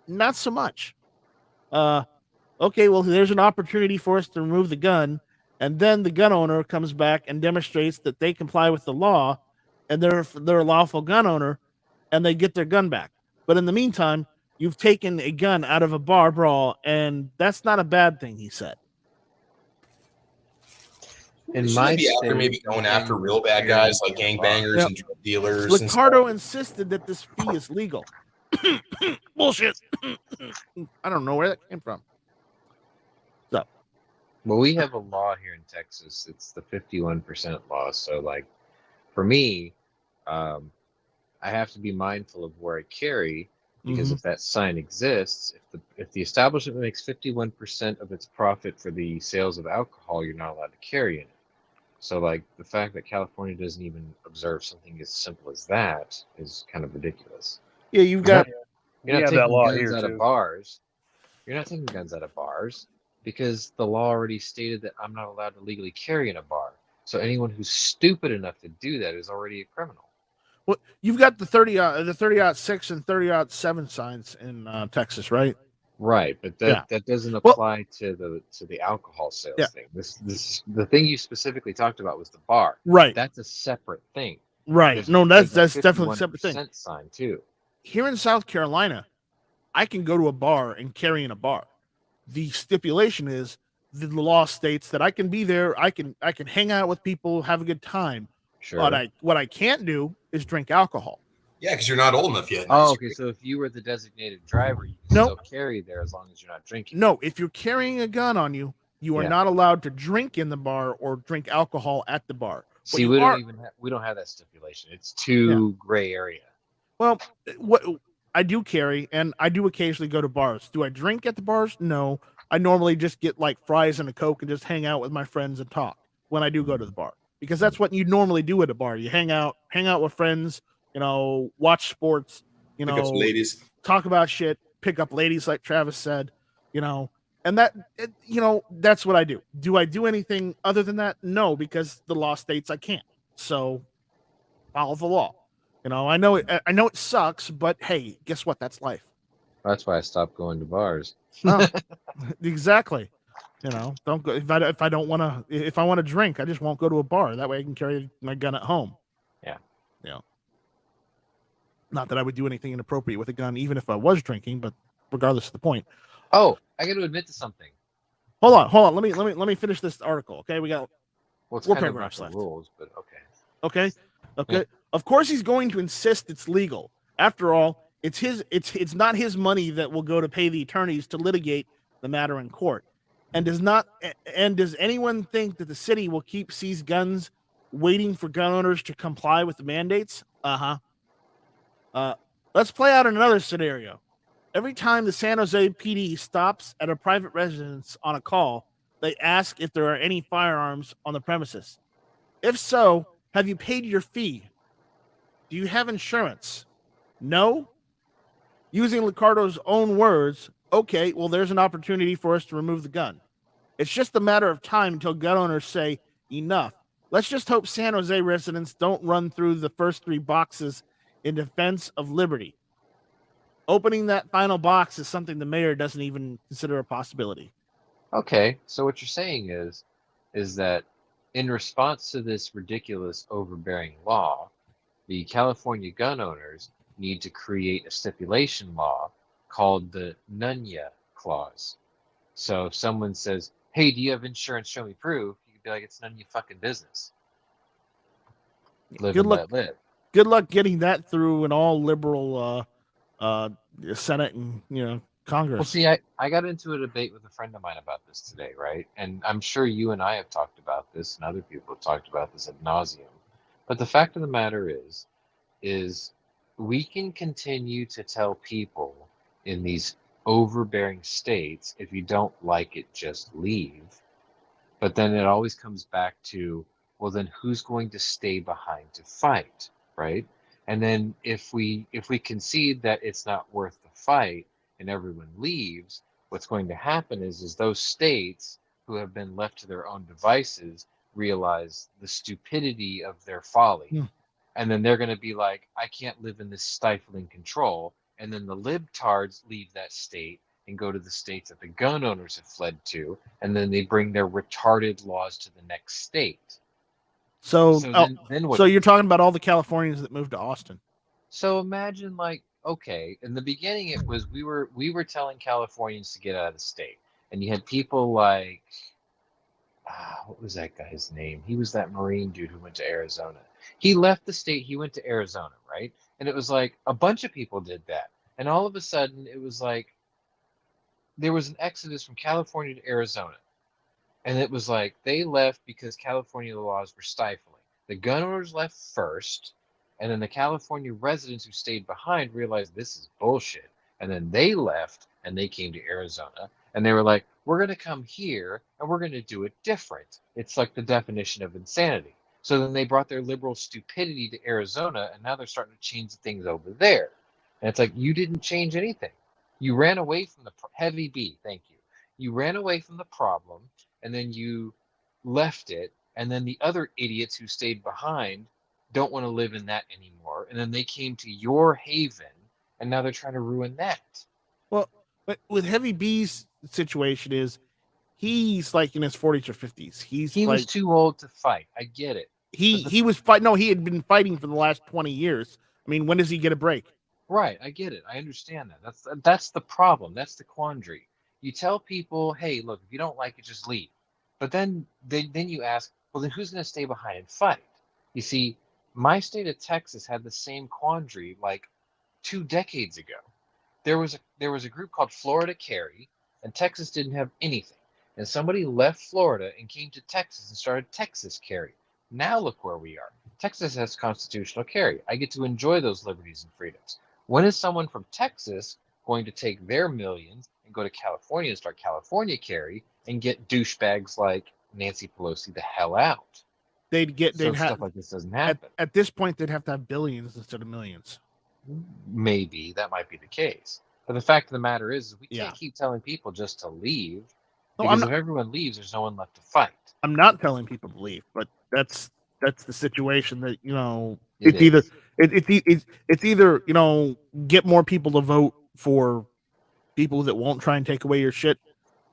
[SPEAKER 1] not so much. Okay, well, there's an opportunity for us to remove the gun, and then the gun owner comes back and demonstrates that they comply with the law, and they're a lawful gun owner, and they get their gun back. But in the meantime, you've taken a gun out of a bar brawl, and that's not a bad thing, he said.
[SPEAKER 2] In my state, maybe going after real bad guys like gangbangers and drug dealers.
[SPEAKER 1] Liccardo insisted that this fee is legal. Bullshit. I don't know where that came from. So,
[SPEAKER 3] well, we have a law here in Texas. It's the 51% law. So, like, for me, I have to be mindful of where I carry, because if that sign exists, if the establishment makes 51% of its profit for the sales of alcohol, you're not allowed to carry in it. So, like, the fact that California doesn't even observe something as simple as that is kind of ridiculous.
[SPEAKER 1] Yeah, you're not
[SPEAKER 6] taking that law
[SPEAKER 3] guns out of bars. You're not taking guns out of bars because the law already stated that I'm not allowed to legally carry in a bar. So anyone who's stupid enough to do that is already a criminal.
[SPEAKER 1] Well, you've got the 30-06 and 30-7 signs in Texas, right?
[SPEAKER 3] Right, but that doesn't apply to the alcohol sales thing. This the thing you specifically talked about was the bar.
[SPEAKER 1] Right,
[SPEAKER 3] that's a separate thing.
[SPEAKER 1] Right, that's definitely a separate thing.
[SPEAKER 3] Sign too.
[SPEAKER 1] Here in South Carolina, I can go to a bar and carry in a bar. The stipulation is the law states that I can be there. I can hang out with people, have a good time.
[SPEAKER 3] Sure.
[SPEAKER 1] But what I can't do is drink alcohol.
[SPEAKER 2] Yeah, because you're not old enough yet.
[SPEAKER 3] Oh, okay. So if you were the designated driver, you can still carry there as long as you're not drinking.
[SPEAKER 1] No, if you're carrying a gun on you, you are not allowed to drink in the bar or drink alcohol at the bar.
[SPEAKER 3] See, we don't have that stipulation. It's too gray area.
[SPEAKER 1] Well, what I do carry, and I do occasionally go to bars. Do I drink at the bars? No. I normally just get like fries and a Coke and just hang out with my friends and talk when I do go to the bar, because that's what you normally do at a bar. You hang out with friends. Watch sports,
[SPEAKER 2] pick up some ladies,
[SPEAKER 1] talk about shit, pick up ladies, like Travis said, and that's what I do. Do I do anything other than that? No, because the law states I can't. So follow the law. I know it sucks, but hey, guess what? That's life.
[SPEAKER 3] That's why I stopped going to bars.
[SPEAKER 1] Oh, exactly. Don't go if I want to drink, I just won't go to a bar. That way I can carry my gun at home.
[SPEAKER 3] Yeah.
[SPEAKER 1] Not that I would do anything inappropriate with a gun, even if I was drinking, but regardless of the point.
[SPEAKER 3] Oh, I got to admit to something.
[SPEAKER 1] Hold on. Let me finish this article. Okay, we got 4 paragraphs left.
[SPEAKER 3] Rules, but
[SPEAKER 1] okay. Yeah. Of course, he's going to insist it's legal. After all, it's not his money that will go to pay the attorneys to litigate the matter in court. And does anyone think that the city will keep seized guns waiting for gun owners to comply with the mandates? Let's play out another scenario. Every time the San Jose PD stops at a private residence on a call, they ask if there are any firearms on the premises. If so, have you paid your fee? Do you have insurance? No? Using Liccardo's own words, okay, well, there's an opportunity for us to remove the gun. It's just a matter of time until gun owners say, enough. Let's just hope San Jose residents don't run through the first 3 boxes in defense of liberty. opening that final box is something the mayor doesn't even consider a possibility.
[SPEAKER 3] Okay, so what you're saying is that in response to this ridiculous overbearing law, the California gun owners need to create a stipulation law called the Nunya Clause. So if someone says, "Hey, do you have insurance? Show me proof," you could be like, "It's none of your fucking business. Live
[SPEAKER 1] Good
[SPEAKER 3] and
[SPEAKER 1] luck.
[SPEAKER 3] let live."
[SPEAKER 1] Good luck getting that through an all liberal Senate and Congress.
[SPEAKER 3] Well, see, I got into a debate with a friend of mine about this today, right? And I'm sure you and I have talked about this, and other people have talked about this ad nauseum. But the fact of the matter is we can continue to tell people in these overbearing states, if you don't like it, just leave. But then it always comes back to, well, then who's going to stay behind to fight, right? And then if we concede that it's not worth the fight and everyone leaves, what's going to happen is those states who have been left to their own devices realize the stupidity of their folly.
[SPEAKER 1] Yeah.
[SPEAKER 3] And then they're going to be like, I can't live in this stifling control. And then the libtards leave that state and go to the states that the gun owners have fled to, and then they bring their retarded laws to the next state.
[SPEAKER 1] So
[SPEAKER 3] then what?
[SPEAKER 1] So you're talking about all the Californians that moved to Austin.
[SPEAKER 3] So imagine, like, okay, in the beginning it was we were telling Californians to get out of the state, and you had people like what was that guy's name? He was that Marine dude who went to Arizona. He left the state, he went to Arizona, right? And it was like a bunch of people did that, and all of a sudden it was like there was an exodus from California to Arizona. And it was like they left because California laws were stifling. The gun owners left first, and then the California residents who stayed behind realized this is bullshit. And then they left and they came to Arizona, and they were like, we're going to come here and we're going to do it different. It's like the definition of insanity. So then they brought their liberal stupidity to Arizona, and now they're starting to change things over there. And it's like, you didn't change anything. You ran away from the heavy B. Thank you. You ran away from the problem, and then you left it, and then the other idiots who stayed behind don't want to live in that anymore, and then they came to your haven, and now they're trying to ruin that.
[SPEAKER 1] Well, but with Heavy B's situation is he's like in his 40s or 50s. He
[SPEAKER 3] was too old to fight. I get it.
[SPEAKER 1] He was fight. No, he had been fighting for the last 20 years. I mean, when does he get a break?
[SPEAKER 3] Right, I get it. I understand that. That's the problem. That's the quandary. You tell people, hey, look, if you don't like it, just leave. But then you ask, well, then who's going to stay behind and fight? You see, my state of Texas had the same quandary like 2 decades ago. There was a group called Florida Carry, and Texas didn't have anything. And somebody left Florida and came to Texas and started Texas Carry. Now look where we are. Texas has constitutional carry. I get to enjoy those liberties and freedoms. When is someone from Texas going to take their millions and go to California and start California carry and get douchebags like Nancy Pelosi the hell out?
[SPEAKER 1] Stuff
[SPEAKER 3] like this doesn't happen.
[SPEAKER 1] At this point, they'd have to have billions instead of millions.
[SPEAKER 3] Maybe that might be the case. But the fact of the matter is we can't keep telling people just to leave. Because if everyone leaves, there's no one left to fight.
[SPEAKER 1] I'm not telling people to leave, but that's the situation that it's either get more people to vote for people that won't try and take away your shit,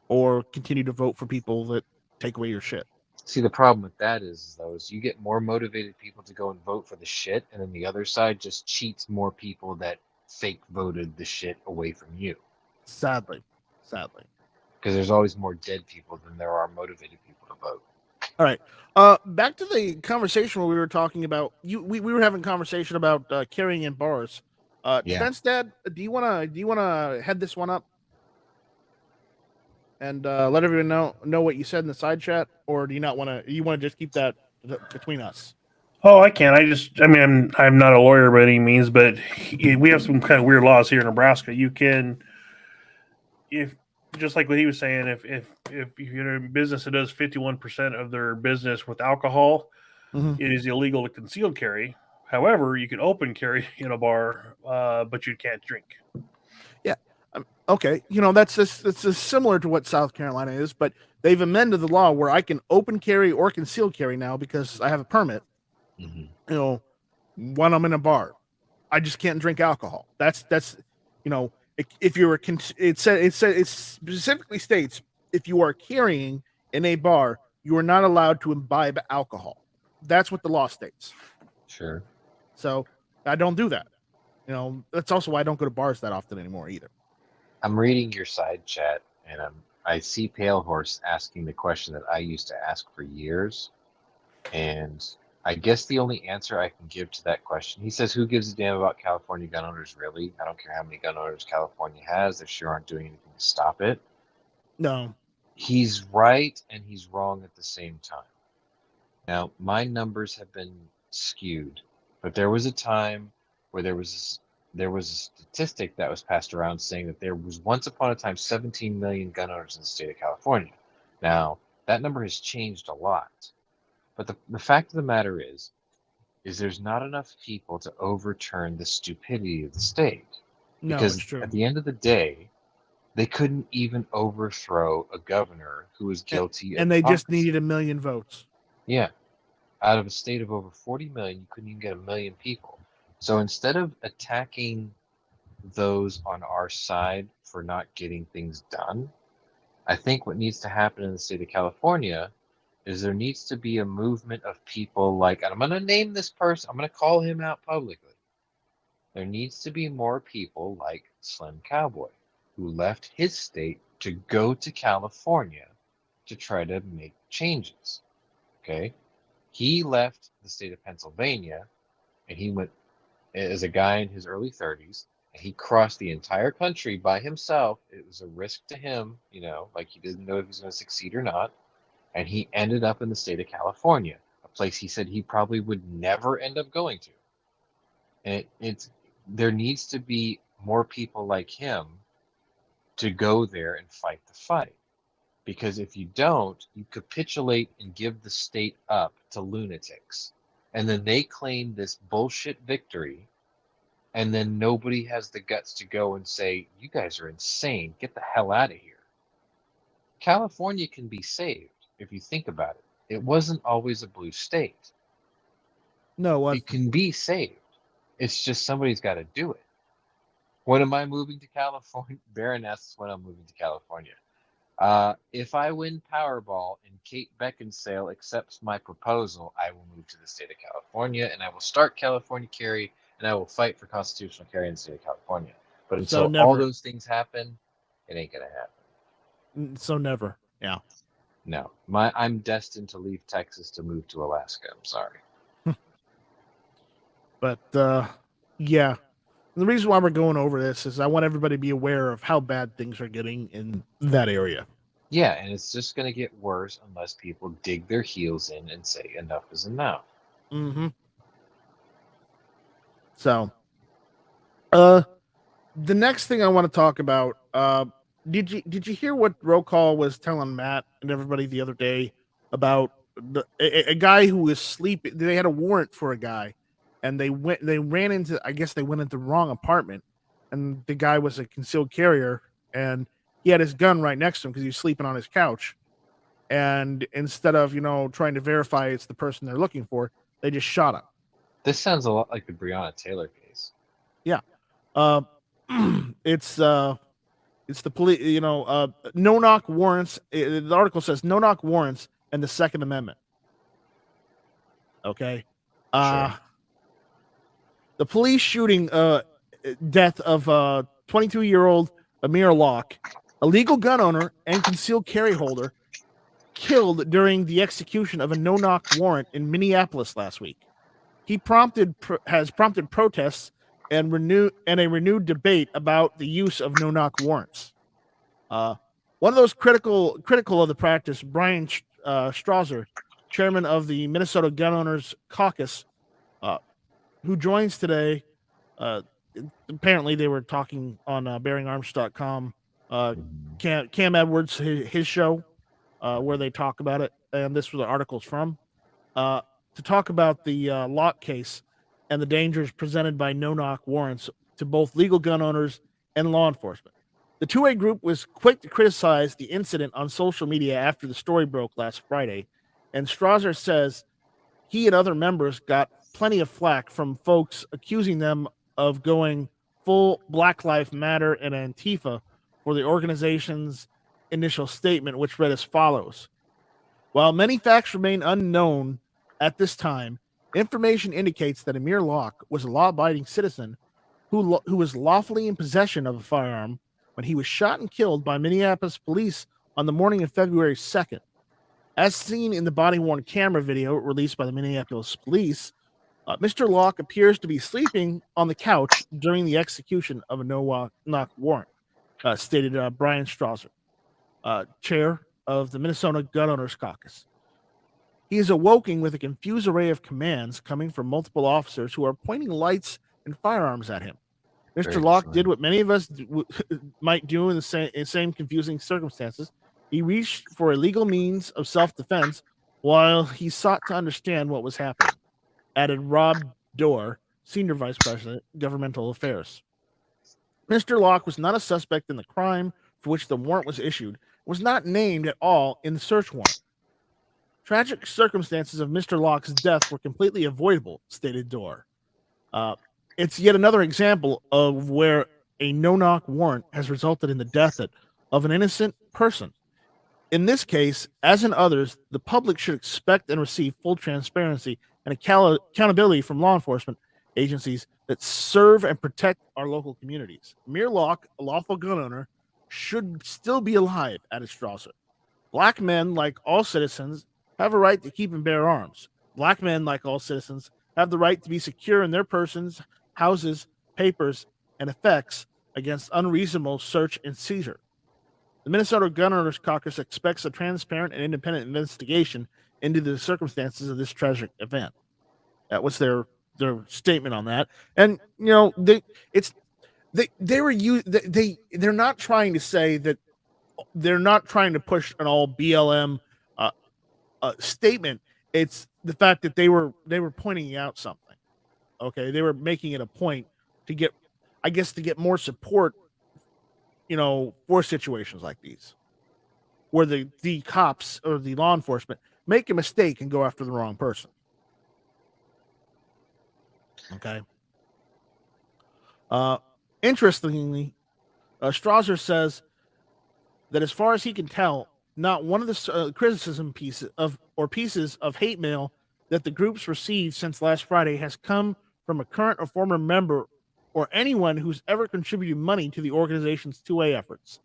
[SPEAKER 1] or continue to vote for people that take away your shit.
[SPEAKER 3] See, the problem with that is you get more motivated people to go and vote for the shit, and then the other side just cheats more people that fake voted the shit away from you.
[SPEAKER 1] Sadly.
[SPEAKER 3] Because there's always more dead people than there are motivated people to vote.
[SPEAKER 1] All right. Back to the conversation where we were talking about we were having a conversation about carrying in bars. Spence, Dad, do you wanna head this one up and let everyone know what you said in the side chat, or do you not want to? You want to just keep that between us?
[SPEAKER 6] Oh, I can. I'm not a lawyer by any means, but we have some kind of weird laws here in Nebraska. You can, if just like what he was saying, if you're in a business that does 51% of their business with alcohol, it is illegal to concealed carry. However, you can open carry in a bar, but you can't drink.
[SPEAKER 1] Yeah. Okay. That's similar to what South Carolina is, but they've amended the law where I can open carry or concealed carry now because I have a permit. When I'm in a bar, I just can't drink alcohol. That's if you're it specifically states if you are carrying in a bar, you are not allowed to imbibe alcohol. That's what the law states.
[SPEAKER 3] Sure.
[SPEAKER 1] So I don't do that. That's also why I don't go to bars that often anymore either.
[SPEAKER 3] I'm reading your side chat, and I see Pale Horse asking the question that I used to ask for years, and I guess the only answer I can give to that question, he says, who gives a damn about California gun owners, really? I don't care how many gun owners California has. They sure aren't doing anything to stop it.
[SPEAKER 1] No.
[SPEAKER 3] He's right, and he's wrong at the same time. Now, my numbers have been skewed, but there was a time where there was a statistic that was passed around saying that there was once upon a time 17 million gun owners in the state of California. Now, that number has changed a lot. But the fact of the matter is there's not enough people to overturn the stupidity of the state.
[SPEAKER 1] No,
[SPEAKER 3] because
[SPEAKER 1] it's true.
[SPEAKER 3] At the end of the day, they couldn't even overthrow a governor who was guilty of
[SPEAKER 1] and they just
[SPEAKER 3] hypocrisy.
[SPEAKER 1] needed 1 million votes.
[SPEAKER 3] Yeah. Out of a state of over 40 million, you couldn't even get 1 million people. So instead of attacking those on our side for not getting things done, I think what needs to happen in the state of California is there needs to be a movement of people like, and I'm going to name this person, I'm going to call him out publicly. There needs to be more people like Slim Cowboy, who left his state to go to California to try to make changes. Okay? He left the state of Pennsylvania, and he went as a guy in his early 30s, and he crossed the entire country by himself. It was a risk to him, like he didn't know if he was going to succeed or not. And he ended up in the state of California, a place he said he probably would never end up going to. And there needs to be more people like him to go there and fight the fight. Because if you don't, you capitulate and give the state up to lunatics. And then they claim this bullshit victory, and then nobody has the guts to go and say, you guys are insane, get the hell out of here. California can be saved if you think about it. It wasn't always a blue state.
[SPEAKER 1] No,
[SPEAKER 3] it can be saved. It's just somebody's got to do it. When am I moving to California? Baron asks when I'm moving to California. If I win Powerball and Kate Beckinsale accepts my proposal, I will move to the state of California, and I will start California carry, and I will fight for constitutional carry in the state of California. But until all those things happen, it ain't going to happen.
[SPEAKER 1] So never. Yeah.
[SPEAKER 3] No. I'm destined to leave Texas to move to Alaska. I'm sorry.
[SPEAKER 1] But, yeah. The reason why we're going over this is I want everybody to be aware of how bad things are getting in that area.
[SPEAKER 3] Yeah, and it's just going to get worse unless people dig their heels in and say enough is enough.
[SPEAKER 1] Mm-hmm. So, the next thing I want to talk about, did you hear what Roll Call was telling Matt and everybody the other day about a guy who was sleeping? They had a warrant for a guy. And they went into the wrong apartment, and the guy was a concealed carrier, and he had his gun right next to him because he was sleeping on his couch. And instead of trying to verify it's the person they're looking for, they just shot him.
[SPEAKER 3] This sounds a lot like the Breonna Taylor case.
[SPEAKER 1] Yeah, it's the police. No knock warrants. The article says no knock warrants and the Second Amendment. Okay.
[SPEAKER 3] Sure.
[SPEAKER 1] The police shooting death of 22-year-old Amir Locke, a legal gun owner and concealed carry holder, killed during the execution of a no-knock warrant in Minneapolis last week. He has prompted protests and a renewed debate about the use of no-knock warrants. One of those critical of the practice, Brian Strasser, chairman of the Minnesota Gun Owners Caucus, who joins today. Apparently they were talking on bearingarms.com. Cam Edwards, his show, where they talk about it, and this was the article's from, to talk about the Locke case and the dangers presented by no-knock warrants to both legal gun owners and law enforcement. The 2A group was quick to criticize the incident on social media after the story broke last Friday, and Strasser says he and other members got plenty of flack from folks accusing them of going full Black Lives Matter and Antifa for the organization's initial statement, which read as follows. While many facts remain unknown at this time, information indicates that Amir Locke was a law-abiding citizen who was lawfully in possession of a firearm when he was shot and killed by Minneapolis police on the morning of February 2nd. As seen in the body-worn camera video released by the Minneapolis police, Mr. Locke appears to be sleeping on the couch during the execution of a no-knock warrant, stated Brian Strasser, chair of the Minnesota Gun Owners Caucus. He is awoken with a confused array of commands coming from multiple officers who are pointing lights and firearms at him. Mr. Locke did what many of us might do in the same confusing circumstances. He reached for a legal means of self-defense while he sought to understand what was happening, added Rob Dorr, Senior Vice President, Governmental Affairs. Mr. Locke was not a suspect in the crime for which the warrant was issued, was not named at all in the search warrant. Tragic circumstances of Mr. Locke's death were completely avoidable, stated Dorr. It's yet another example of where a no-knock warrant has resulted in the death of an innocent person. In this case, as in others, the public should expect and receive full transparency and accountability from law enforcement agencies that serve and protect our local communities. Amir Locke, a lawful gun owner, should still be alive, added Strasser. Black men, like all citizens, have a right to keep and bear arms. Black men, like all citizens, have the right to be secure in their persons, houses, papers, and effects against unreasonable search and seizure. The Minnesota Gun Owners Caucus expects a transparent and independent investigation into the circumstances of this tragic event. That was their statement on that. And they're not trying to say that, they're not trying to push an all BLM statement. It's the fact that they were pointing out something. Okay, they were making it a point to get more support, for situations like these, where the cops or the law enforcement make a mistake and go after the wrong person. Okay. Interestingly, Strasser says that as far as he can tell, not one of the criticism pieces of hate mail that the groups received since last Friday has come from a current or former member or anyone who's ever contributed money to the organization's 2A efforts.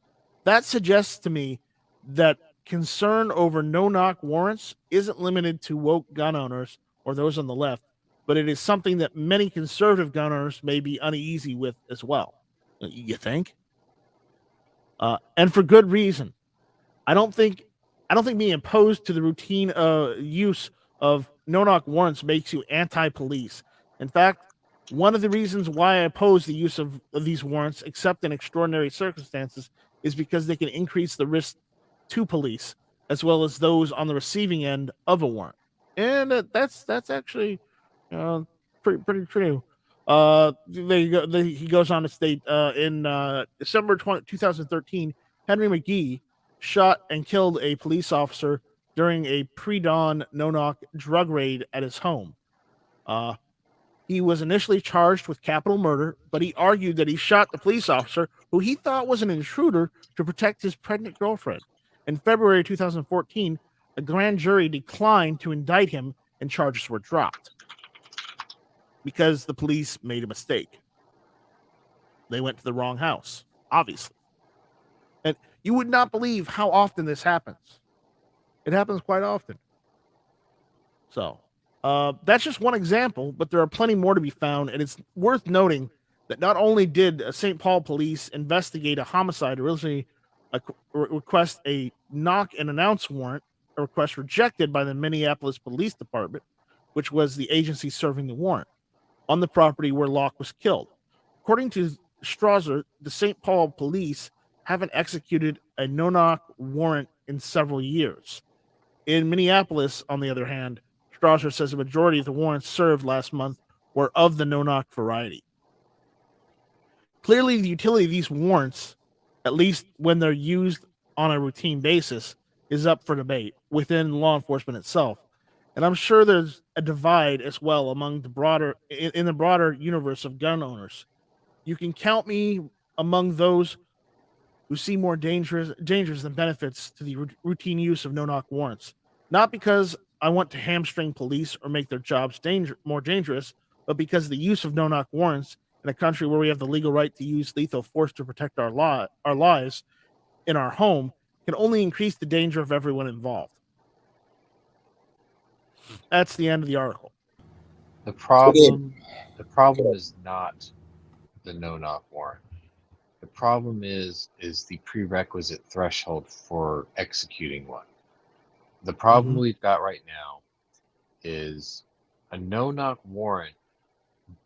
[SPEAKER 1] That suggests to me that concern over no-knock warrants isn't limited to woke gun owners or those on the left, but it is something that many conservative gun owners may be uneasy with as well. You think? And for good reason. I don't think being opposed to the routine use of no-knock warrants makes you anti-police. In fact, one of the reasons why I oppose the use of these warrants, except in extraordinary circumstances, is because they can increase the risk to police, as well as those on the receiving end of a warrant. And that's actually pretty true. He goes on to state in December 2013, Henry McGee shot and killed a police officer during a pre-dawn no-knock drug raid at his home. He was initially charged with capital murder, but he argued that he shot the police officer, who he thought was an intruder, to protect his pregnant girlfriend. In February 2014, a grand jury declined to indict him and charges were dropped because the police made a mistake. They went to the wrong house, obviously. And you would not believe how often this happens. It happens quite often. So that's just one example, but there are plenty more to be found. And it's worth noting that not only did St. Paul police investigate a homicide, originally request a knock and announce warrant, a request rejected by the Minneapolis Police Department, which was the agency serving the warrant, on the property where Locke was killed. According to Strasser, the St. Paul police haven't executed a no-knock warrant in several years. In Minneapolis, on the other hand, Strasser says the majority of the warrants served last month were of the no-knock variety. Clearly, the utility of these warrants, at least when they're used on a routine basis, is up for debate within law enforcement itself. And I'm sure there's a divide as well among the broader universe of gun owners. you can count me among those who see more dangers than benefits to the routine use of no-knock warrants. Not because I want to hamstring police or make their jobs more dangerous, but because the use of no-knock warrants in a country where we have the legal right to use lethal force to protect our lives in our home can only increase the danger of everyone involved. That's the end of the article.
[SPEAKER 3] The problem is not the no-knock warrant. The problem is the prerequisite threshold for executing one. The problem we've got right now is a no-knock warrant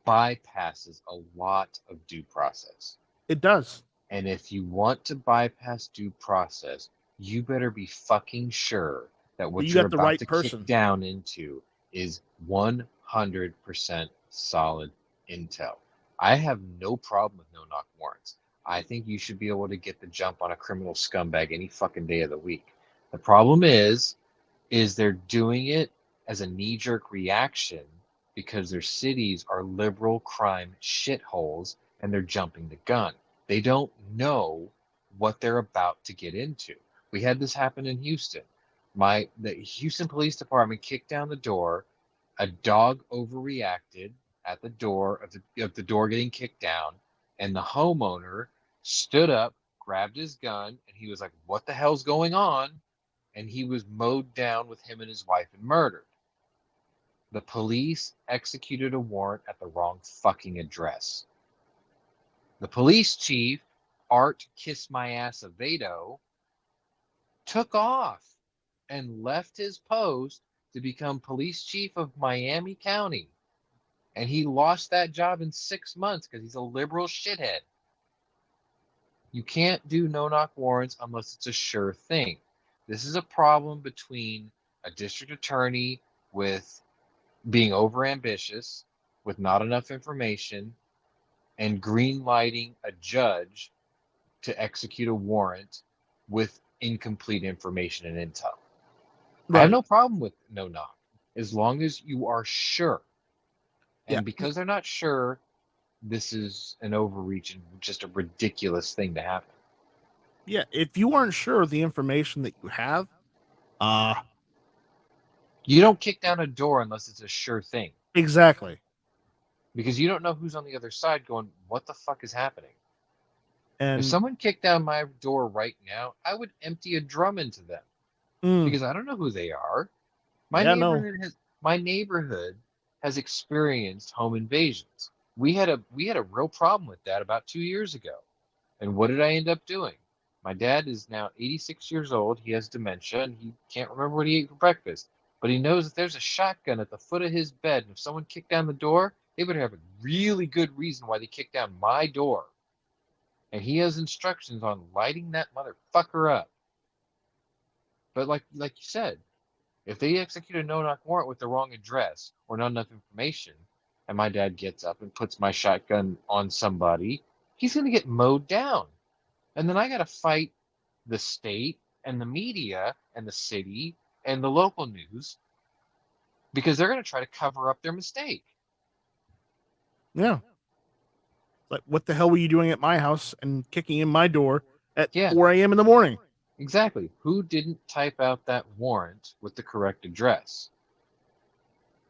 [SPEAKER 3] bypasses a lot of due process.
[SPEAKER 1] It does.
[SPEAKER 3] And if you want to bypass due process, you better be fucking sure that what you're about to kick down into is 100% solid intel. I have no problem with no-knock warrants. I think you should be able to get the jump on a criminal scumbag any fucking day of the week. The problem is they're doing it as a knee-jerk reaction because their cities are liberal crime shitholes and they're jumping the gun. They don't know what they're about to get into. We had this happen in Houston. The Houston Police Department kicked down the door. A dog overreacted at the door of the door getting kicked down, and the homeowner stood up, grabbed his gun, and he was like, "What the hell's going on?" And he was mowed down with him and his wife and murdered. The police executed a warrant at the wrong fucking address. The police chief, Art Kiss My Ass Avedo, took off and left his post to become police chief of Miami County. And he lost that job in 6 months because he's a liberal shithead. You can't do no-knock warrants unless it's a sure thing. This is a problem between a district attorney with being overambitious, with not enough information, and green-lighting a judge to execute a warrant with incomplete information and intel. Right. I have no problem with no-knock, as long as you are sure. And because they're not sure, this is an overreach and just a ridiculous thing to happen.
[SPEAKER 1] Yeah, if you aren't sure of the information that you have,
[SPEAKER 3] you don't kick down a door unless it's a sure thing.
[SPEAKER 1] Exactly.
[SPEAKER 3] Because you don't know who's on the other side going, what the fuck is happening?
[SPEAKER 1] And
[SPEAKER 3] if someone kicked down my door right now, I would empty a drum into them. Because I don't know who they are. My neighborhood has experienced home invasions. We had a real problem with that about 2 years ago. And what did I end up doing? My dad is now 86 years old. He has dementia, and he can't remember what he ate for breakfast. But he knows that there's a shotgun at the foot of his bed, and if someone kicked down the door, they would have a really good reason why they kicked down my door. And he has instructions on lighting that motherfucker up. But like you said, if they execute a no-knock warrant with the wrong address or not enough information, and my dad gets up and puts my shotgun on somebody, he's going to get mowed down. And then I got to fight the state and the media and the city and the local news because they're going to try to cover up their mistake.
[SPEAKER 1] Yeah. Like, what the hell were you doing at my house and kicking in my door at 4 a.m. in the morning?
[SPEAKER 3] Exactly. Who didn't type out that warrant with the correct address?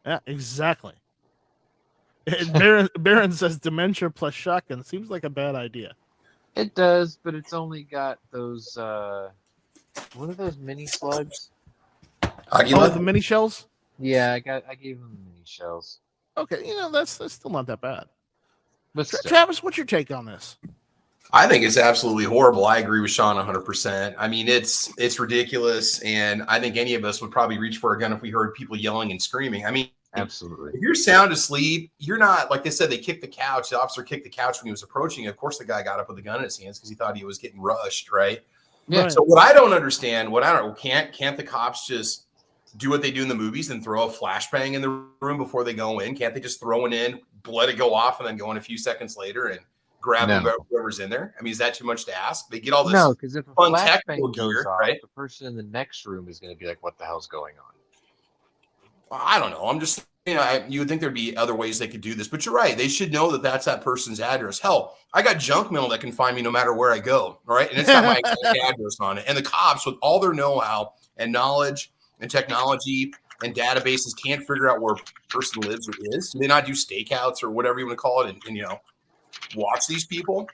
[SPEAKER 1] Yeah, exactly. Baron says dementia plus shotgun seems like a bad idea.
[SPEAKER 3] It does, but it's only got those, what are those mini slugs?
[SPEAKER 1] The mini shells?
[SPEAKER 3] Yeah, I gave them the mini shells.
[SPEAKER 1] Okay, that's still not that bad.
[SPEAKER 3] But
[SPEAKER 1] Travis, what's your take on this?
[SPEAKER 2] I think it's absolutely horrible. I agree with Sean 100%. I mean, it's ridiculous, and I think any of us would probably reach for a gun if we heard people yelling and screaming. I mean,
[SPEAKER 3] absolutely.
[SPEAKER 2] If you're sound asleep, you're not, like they said, they kicked the couch. The officer kicked the couch when he was approaching. Of course, the guy got up with a gun in his hands because he thought he was getting rushed, right?
[SPEAKER 1] Yeah. Right.
[SPEAKER 2] So what I don't understand, can't the cops just do what they do in the movies and throw a flashbang in the room before they go in? Can't they just throw it in, let it go off, and then go in a few seconds later and grab whoever's in there? I mean, is that too much to ask? They get all this
[SPEAKER 3] because if a flashbang goes off, right? The person in the next room is going to be like, what the hell's going on?
[SPEAKER 2] Well, I don't know. I'm just you would think there'd be other ways they could do this, but you're right. They should know that that's that person's address. Hell, I got junk mail that can find me no matter where I go. All right. And it's got my address on it. And the cops, with all their know-how and knowledge and technology and databases, can't figure out where a person lives or is. Do they not do stakeouts or whatever you want to call it and watch these people?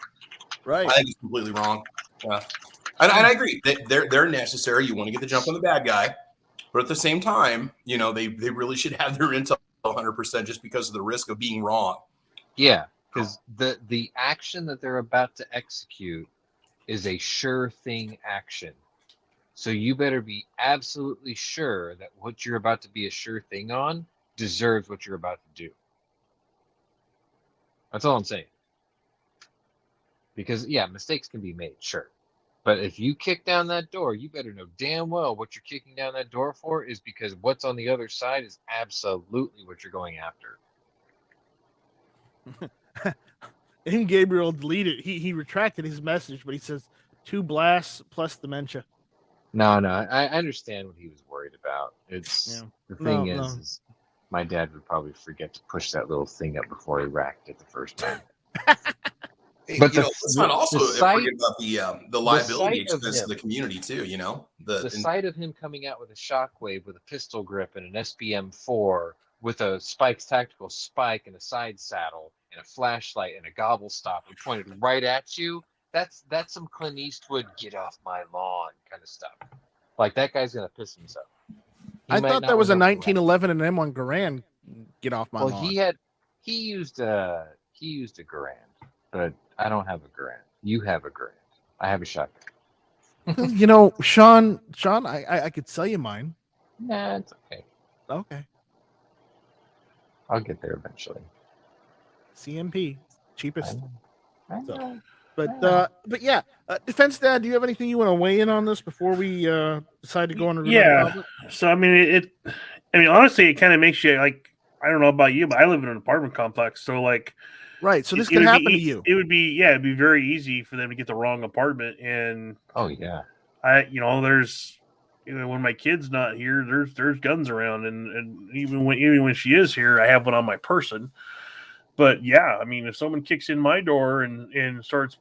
[SPEAKER 1] Right.
[SPEAKER 2] I think it's completely wrong. Yeah. And I agree that they're necessary. You want to get the jump on the bad guy. But at the same time, they really should have their intel 100% just because of the risk of being wrong.
[SPEAKER 3] Yeah, because the action that they're about to execute is a sure thing action. So you better be absolutely sure that what you're about to be a sure thing on deserves what you're about to do. That's all I'm saying. Because, yeah, mistakes can be made, sure. But if you kick down that door, you better know damn well what you're kicking down that door for is because what's on the other side is absolutely what you're going after.
[SPEAKER 1] And Gabriel deleted. He retracted his message, but he says 2 blasts plus dementia.
[SPEAKER 3] No, I understand what he was worried about. It's the thing is my dad would probably forget to push that little thing up before he racked it the first time.
[SPEAKER 2] But let's not also forget about the liability expense of the community too. The
[SPEAKER 3] sight of him coming out with a shockwave with a pistol grip and an SPM4 with a Spike's tactical spike and a side saddle and a flashlight and a gobble stop and pointed right at you. That's some Clint Eastwood get off my lawn kind of stuff. Like that guy's gonna piss himself.
[SPEAKER 1] I thought that was a 1911 and M1 Garand get off my lawn.
[SPEAKER 3] Well, he used a Garand, but I don't have a Garand. You have a Garand. I have a shotgun.
[SPEAKER 1] Sean, I could sell you mine.
[SPEAKER 3] Nah, it's okay.
[SPEAKER 1] Okay.
[SPEAKER 3] I'll get there eventually.
[SPEAKER 1] CMP, cheapest.
[SPEAKER 3] I know.
[SPEAKER 1] But yeah, Defense Dad, do you have anything you want to weigh in on this before we decide to go on?
[SPEAKER 6] So honestly, it kind of makes you like, I don't know about you, but I live in an apartment complex, so like,
[SPEAKER 1] right. So this could happen to you.
[SPEAKER 6] It'd be very easy for them to get the wrong apartment, and there's when my kid's not here, there's guns around, and even when she is here, I have one on my person. But yeah, if someone kicks in my door and starts,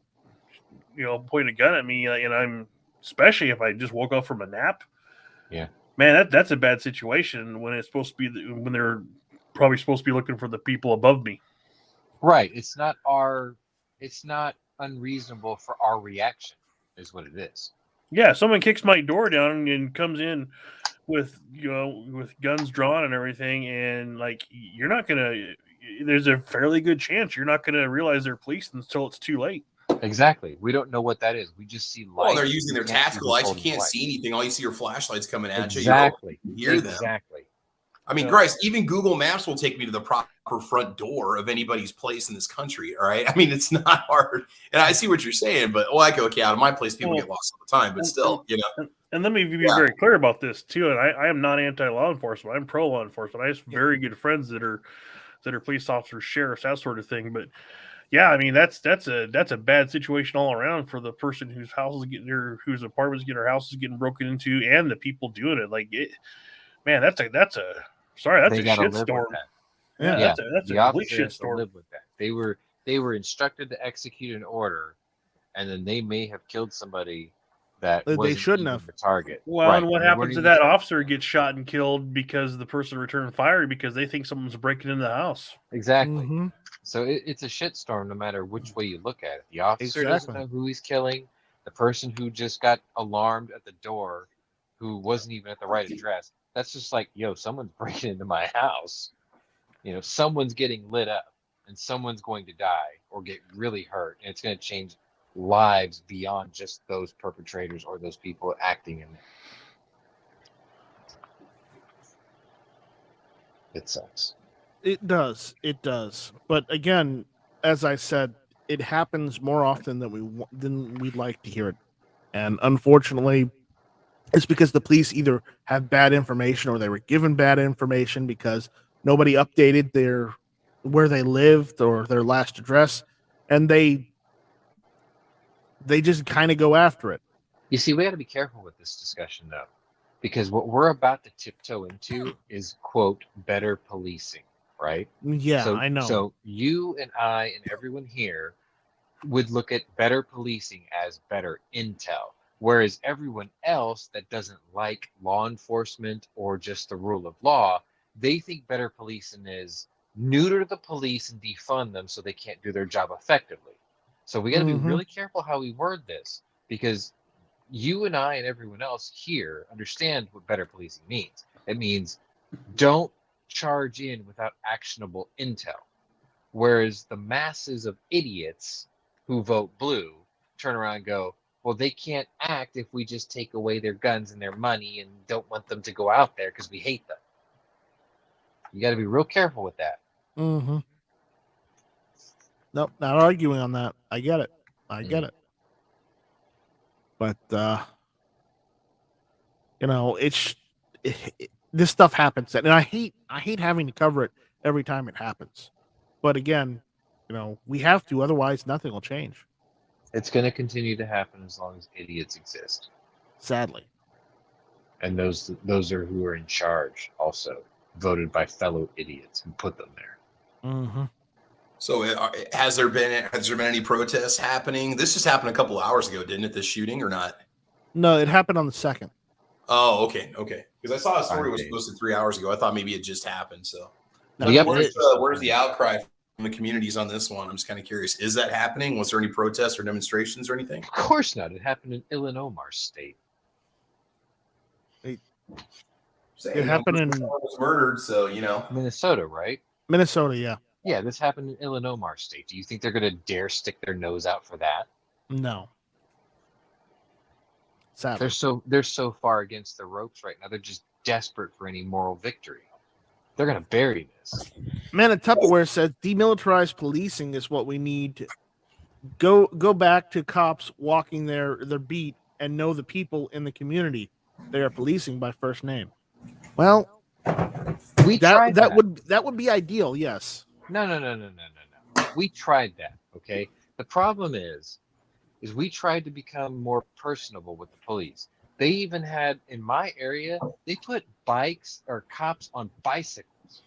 [SPEAKER 6] pointing a gun at me, and I'm, especially if I just woke up from a nap, man, that's a bad situation when it's supposed to be when they're probably supposed to be looking for the people above me.
[SPEAKER 3] Right. It's not unreasonable for our reaction, is what it is. Yeah,
[SPEAKER 6] someone kicks my door down and comes in with guns drawn and everything, and like you're not gonna. There's a fairly good chance you're not going to realize they're police until it's too late.
[SPEAKER 3] Exactly. We don't know what that is. We just see lights.
[SPEAKER 2] Oh, they're using their tactical lights. You can't see anything. All you see are flashlights coming at you.
[SPEAKER 3] Exactly.
[SPEAKER 2] You hear them.
[SPEAKER 3] Exactly.
[SPEAKER 2] Christ, even Google Maps will take me to the proper front door of anybody's place in this country. All right. It's not hard. And I see what you're saying, but out of my place, people get lost all the time, but still,
[SPEAKER 6] And let me be very clear about this too. And I am not anti-law enforcement. I'm pro-law enforcement. I have very good friends that are police officers, sheriffs, that sort of thing. But yeah, that's a bad situation all around for the person whose whose apartments getting their houses getting broken into, and the people doing it. Like it, man, that's a shitstorm.
[SPEAKER 3] Yeah,
[SPEAKER 6] that's a complete shitstorm.
[SPEAKER 3] Live with that. They were instructed to execute an order, and then they may have killed somebody that
[SPEAKER 1] they shouldn't have.
[SPEAKER 3] The target.
[SPEAKER 6] Well, and what happens if that officer gets shot and killed because the person returned fire because they think someone's breaking into the house?
[SPEAKER 3] Exactly.
[SPEAKER 1] Mm-hmm.
[SPEAKER 3] So it's a shitstorm no matter which way you look at it. The officer doesn't know who he's killing. The person who just got alarmed at the door, who wasn't even at the right address. That's just like, someone's breaking into my house. Someone's getting lit up, and someone's going to die or get really hurt, and it's going to change lives beyond just those perpetrators or those people acting in it. It sucks.
[SPEAKER 1] It does. But again, as I said, it happens more often than we'd like to hear it. And unfortunately, it's because the police either have bad information or they were given bad information because nobody updated where they lived or their last address, and they just kind of go after it.
[SPEAKER 3] You see, we got to be careful with this discussion, though, because what we're about to tiptoe into is, quote, better policing, right?
[SPEAKER 1] Yeah, I know.
[SPEAKER 3] So you and I and everyone here would look at better policing as better intel, whereas everyone else that doesn't like law enforcement or just the rule of law, they think better policing is neuter the police and defund them so they can't do their job effectively. So we got to be really careful how we word this, because you and I and everyone else here understand what better policing means. It means don't charge in without actionable intel. Whereas the masses of idiots who vote blue turn around and go, well, they can't act if we just take away their guns and their money and don't want them to go out there because we hate them. You got to be real careful with that.
[SPEAKER 1] Mm-hmm. Nope, not arguing on that. I get it. But this stuff happens, and I hate having to cover it every time it happens. But again, we have to, otherwise nothing will change.
[SPEAKER 3] It's going to continue to happen as long as idiots exist.
[SPEAKER 1] Sadly.
[SPEAKER 3] And those are who are in charge, also voted by fellow idiots who put them there.
[SPEAKER 1] Mm-hmm.
[SPEAKER 2] So has there been any protests happening? This just happened a couple of hours ago, didn't it? This shooting or not?
[SPEAKER 1] No, it happened on the 2nd.
[SPEAKER 2] Oh, okay. Because I saw a story was posted 3 hours ago. I thought maybe it just happened. So,
[SPEAKER 3] yep.
[SPEAKER 2] Where's the outcry from the communities on this one? I'm just kind of curious. Is that happening? Was there any protests or demonstrations or anything?
[SPEAKER 3] Of course not. It happened in Illinois state.
[SPEAKER 1] It happened in
[SPEAKER 2] was murdered. So
[SPEAKER 3] Minnesota, right?
[SPEAKER 1] Minnesota, yeah.
[SPEAKER 3] Yeah, this happened in Illinois state. Do you think they're going to dare stick their nose out for that?
[SPEAKER 1] No. Sadly.
[SPEAKER 3] They're so far against the ropes right now. They're just desperate for any moral victory. They're going to bury this.
[SPEAKER 1] Man at Tupperware says demilitarized policing is what we need. Go back to cops walking their beat and know the people in the community they are policing by first name. Well, that would be ideal, yes.
[SPEAKER 3] No. We tried that, okay? The problem is we tried to become more personable with the police. They even had, in my area, they put bikes or cops on bicycles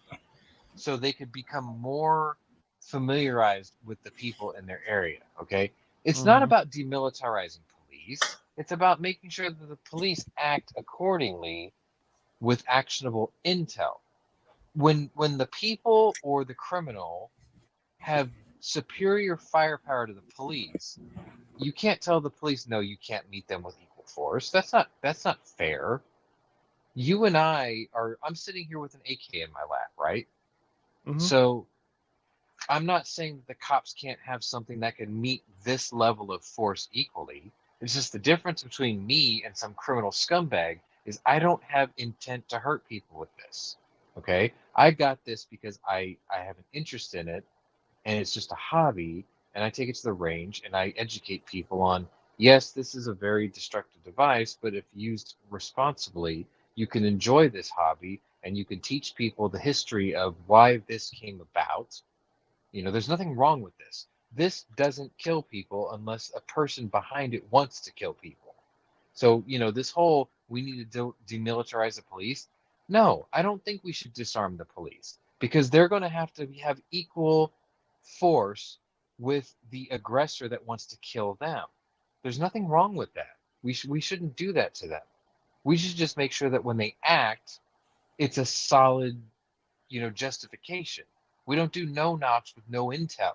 [SPEAKER 3] so they could become more familiarized with the people in their area, okay? It's not about demilitarizing police. It's about making sure that the police act accordingly with actionable intel. When the people or the criminal have superior firepower to the police, you can't tell the police, no, you can't meet them with equal force. That's not fair. You and I'm sitting here with an AK in my lap, right? Mm-hmm. So I'm not saying that the cops can't have something that can meet this level of force equally. It's just the difference between me and some criminal scumbag is I don't have intent to hurt people with this. Okay? I got this because I have an interest in it, and it's just a hobby, and I take it to the range and I educate people on, yes, this is a very destructive device, but if used responsibly, you can enjoy this hobby and you can teach people the history of why this came about. There's nothing wrong with this. This doesn't kill people unless a person behind it wants to kill people. So, this whole, we need to demilitarize the police. No, I don't think we should disarm the police, because they're going to have equal force with the aggressor that wants to kill them. There's nothing wrong with that. We shouldn't do that to them. We should just make sure that when they act, it's a solid, justification. We don't do no-knocks with no intel.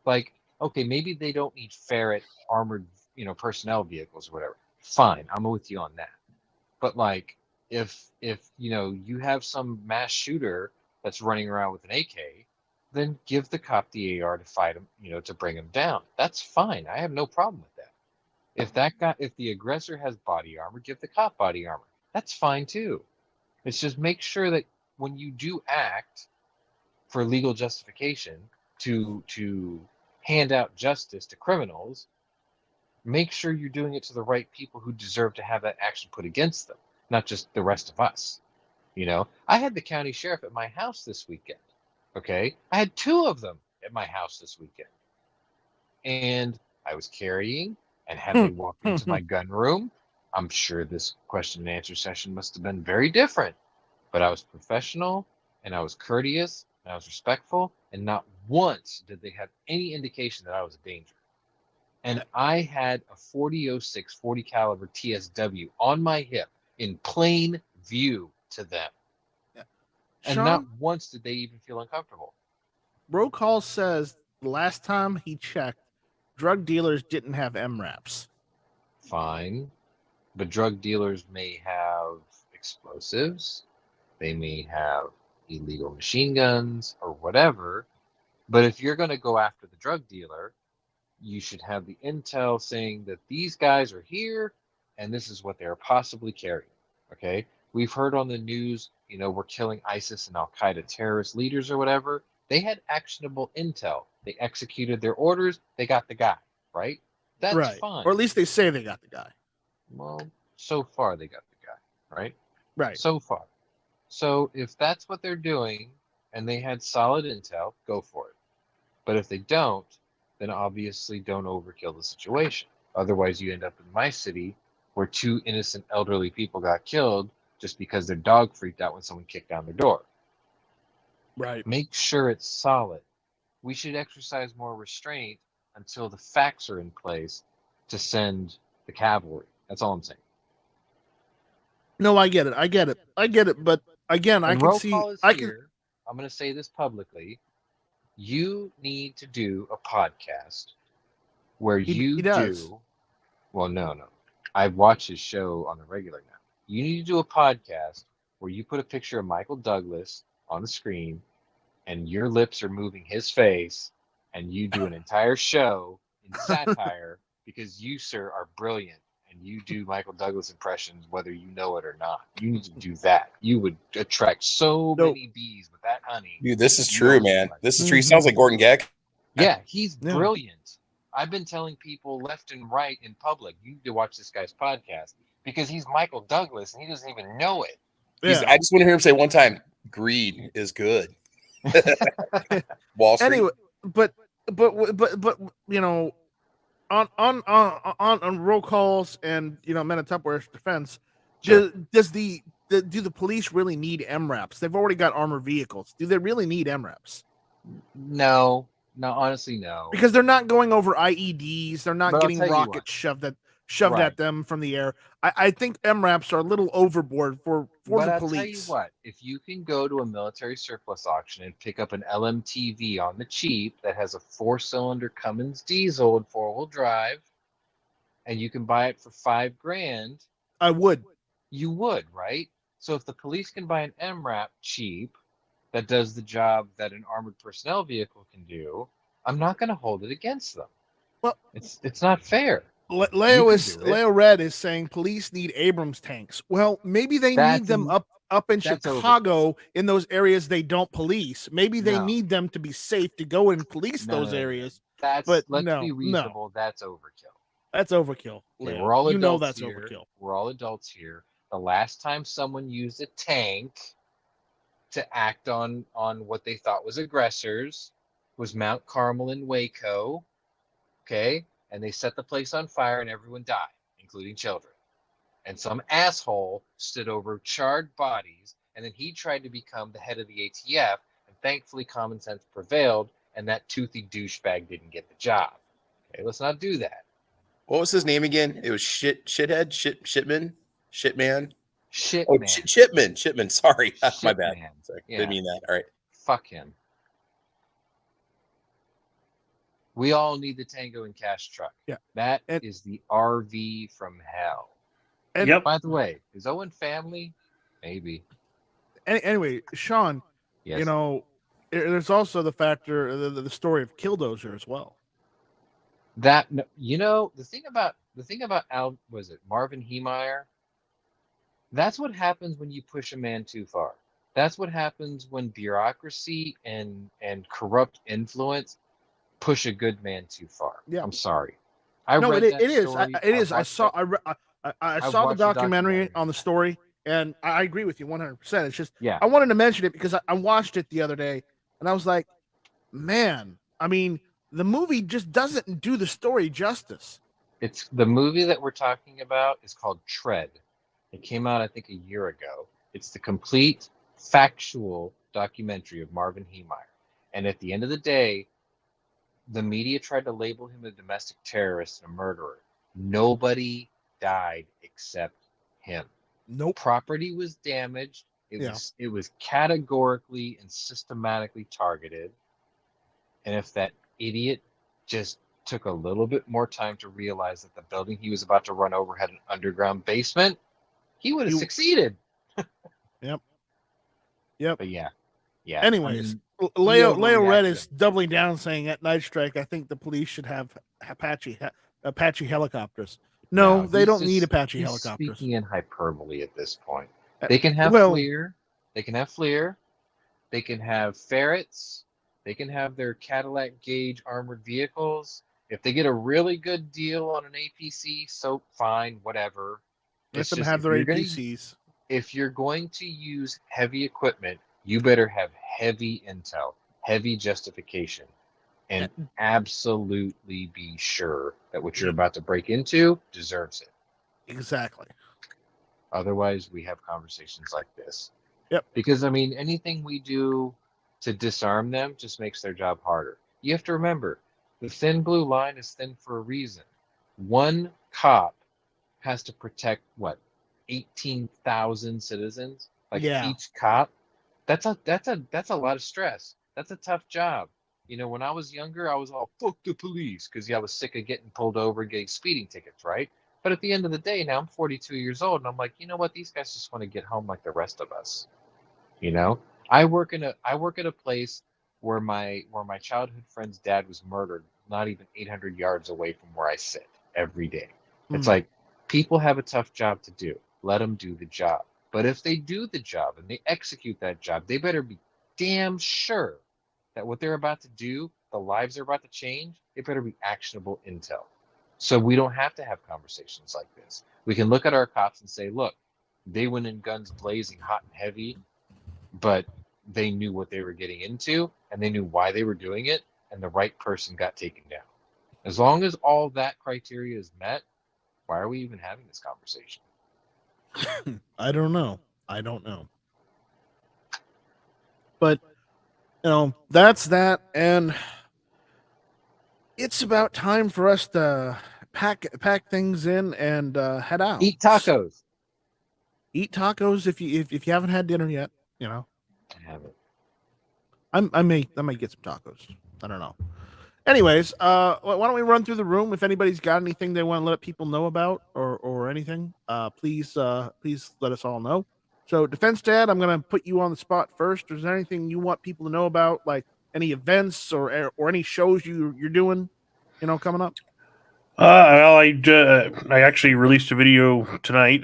[SPEAKER 3] Like, okay, maybe they don't need ferret armored, personnel vehicles or whatever. Fine, I'm with you on that. But like, if you have some mass shooter that's running around with an AK, then give the cop the AR to fight him, to bring him down. That's fine. I have no problem with that. If the aggressor has body armor, give the cop body armor. That's fine too. It's just make sure that when you do act for legal justification to hand out justice to criminals, make sure you're doing it to the right people who deserve to have that action put against them, not just the rest of us. I had the county sheriff at my house this weekend. Okay, I had 2 of them at my house this weekend, and I was carrying and had me walk into my gun room, I'm sure this question and answer session must have been very different, but I was professional and I was courteous and I was respectful, and not once did they have any indication that I was a danger. And I had a 40-06 40 caliber TSW on my hip in plain view to them.
[SPEAKER 1] Yeah.
[SPEAKER 3] And
[SPEAKER 1] Sean,
[SPEAKER 3] not once did they even feel uncomfortable.
[SPEAKER 1] Roll call says the last time he checked, drug dealers didn't have MRAPs.
[SPEAKER 3] Fine. But drug dealers may have explosives. They may have illegal machine guns or whatever. But if you're going to go after the drug dealer, you should have the intel saying that these guys are here and this is what they're possibly carrying. Okay? We've heard on the news, we're killing ISIS and Al Qaeda terrorist leaders or whatever. They had actionable intel. They executed their orders. They got the guy, right? That's
[SPEAKER 1] right.
[SPEAKER 3] fine.
[SPEAKER 1] Or at least they say they got the guy.
[SPEAKER 3] Well, so far they got the guy, right?
[SPEAKER 1] Right.
[SPEAKER 3] So far. So if that's what they're doing and they had solid intel, go for it. But if they don't, then obviously don't overkill the situation. Otherwise, you end up in my city where 2 innocent elderly people got killed just because their dog freaked out when someone kicked down their door.
[SPEAKER 1] Right.
[SPEAKER 3] Make sure it's solid. We should exercise more restraint until the facts are in place to send the cavalry. That's all I'm saying.
[SPEAKER 1] No, I get it. But again, I can see.
[SPEAKER 3] I'm going to say this publicly. You need to do a podcast where he does. Well, no. I watch his show on the regular now. You need to do a podcast where you put a picture of Michael Douglas on the screen and your lips are moving his face and you do an entire show in satire because you, sir, are brilliant and you do Michael Douglas impressions whether you know it or not. You need to do that. You would attract so many bees with that honey.
[SPEAKER 2] Dude, this is true, man. This is true. He sounds like Gordon Gekko.
[SPEAKER 3] Yeah, he's brilliant. I've been telling people left and right in public, you need to watch this guy's podcast because he's Michael Douglas and he doesn't even know it.
[SPEAKER 2] Yeah. I just want to hear him say one time, greed is good. Wall Street. Anyway,
[SPEAKER 1] but on roll calls and men at Tupperware's defense, sure. do the police really need MRAPs? They've already got armored vehicles. Do they really need MRAPs?
[SPEAKER 3] No, honestly, no.
[SPEAKER 1] Because they're not going over IEDs. They're not getting rockets shoved at them from the air. I think MRAPs are a little overboard for the police.
[SPEAKER 3] I'll tell you what, if you can go to a military surplus auction and pick up an LMTV on the cheap that has a 4-cylinder Cummins diesel and 4-wheel drive, and you can buy it for $5,000,
[SPEAKER 1] I would.
[SPEAKER 3] You would, right? So if the police can buy an MRAP cheap that does the job that an armored personnel vehicle can do, I'm not going to hold it against them. Well, it's not fair.
[SPEAKER 1] Leo Red is saying police need Abrams tanks. Well, maybe they need them up in Chicago in those areas they don't police. Maybe they need them to be safe to go and police those areas.
[SPEAKER 3] Let's be reasonable. No. That's overkill.
[SPEAKER 1] That's overkill.
[SPEAKER 3] Okay, we're all adults that's here. Overkill. We're all adults here. The last time someone used a tank to act on what they thought was aggressors was Mount Carmel in Waco. Okay. And they set the place on fire and everyone died, including children. And some asshole stood over charred bodies, and then he tried to become the head of the ATF, and thankfully common sense prevailed, and that toothy douchebag didn't get the job. Okay, let's not do that.
[SPEAKER 2] What was his name again? It was Shitman?
[SPEAKER 3] Shitman.
[SPEAKER 2] Shipman. Sorry. My bad. Sorry. Yeah. Didn't mean that. All right.
[SPEAKER 3] Fuck him. We all need the Tango and Cash truck.
[SPEAKER 1] Yeah.
[SPEAKER 3] That is the RV from hell. And by the way, is Owen family? Maybe.
[SPEAKER 1] Anyway, Sean,
[SPEAKER 3] yes.
[SPEAKER 1] There's also the factor, the story of Killdozer as well.
[SPEAKER 3] The thing about Marvin Heemeyer? That's what happens when you push a man too far. That's what happens when bureaucracy and corrupt influence push a good man too far. Yeah, I'm sorry.
[SPEAKER 1] It is. I saw the documentary on the story, and I agree with you 100%. It's just, I wanted to mention it because I watched it the other day, and I was like, man, I mean, the movie just doesn't do the story justice.
[SPEAKER 3] It's the movie that we're talking about is called Tread. It came out, I think, a year ago. It's the complete factual documentary of Marvin Heemeyer. And at the end of the day, the media tried to label him a domestic terrorist and a murderer. Nobody died except him.
[SPEAKER 1] Nope.
[SPEAKER 3] Property was damaged. It was categorically and systematically targeted. And if that idiot just took a little bit more time to realize that the building he was about to run over had an underground basement, he would have succeeded.
[SPEAKER 1] Yep.
[SPEAKER 3] But yeah.
[SPEAKER 1] Anyways,
[SPEAKER 3] I mean,
[SPEAKER 1] Leo Red is doubling down, saying at Night Strike, I think the police should have Apache helicopters. No, they don't need Apache helicopters.
[SPEAKER 3] Speaking in hyperbole at this point, they can have FLIR. They can have FLIR. They can have ferrets. They can have their Cadillac Gauge armored vehicles. If they get a really good deal on an APC, so fine, whatever.
[SPEAKER 1] Let them have their APCs.
[SPEAKER 3] If you're going to use heavy equipment, you better have heavy intel, heavy justification, and absolutely be sure that what you're about to break into deserves it.
[SPEAKER 1] Exactly.
[SPEAKER 3] Otherwise, we have conversations like this.
[SPEAKER 1] Yep.
[SPEAKER 3] Because, I mean, anything we do to disarm them just makes their job harder. You have to remember, the thin blue line is thin for a reason. One cop has to protect, 18,000 citizens? Each cop? That's a lot of stress. That's a tough job. You know, when I was younger, I was all, fuck the police, because I was sick of getting pulled over and getting speeding tickets, right? But at the end of the day, now I'm 42 years old, and I'm like, you know what? These guys just want to get home like the rest of us. You know? I work at a place where my childhood friend's dad was murdered, not even 800 yards away from where I sit every day. It's like, people have a tough job to do. Let them do the job. But if they do the job and they execute that job, they better be damn sure that what they're about to do, the lives they're about to change, it better be actionable intel. So we don't have to have conversations like this. We can look at our cops and say, look, they went in guns blazing, hot and heavy, but they knew what they were getting into and they knew why they were doing it, and the right person got taken down. As long as all that criteria is met, why are we even having this conversation?
[SPEAKER 1] I don't know. But, that's that. And it's about time for us to pack things in and head out.
[SPEAKER 3] Eat tacos.
[SPEAKER 1] Eat tacos if you haven't had dinner yet.
[SPEAKER 3] I haven't.
[SPEAKER 1] I may get some tacos. I don't know. Anyways, why don't we run through the room? If anybody's got anything they want to let people know about or anything, please let us all know. So, Defense Dad, I'm going to put you on the spot first. Is there anything you want people to know about, like any events or any shows you're doing, coming up?
[SPEAKER 6] Well, I actually released a video tonight,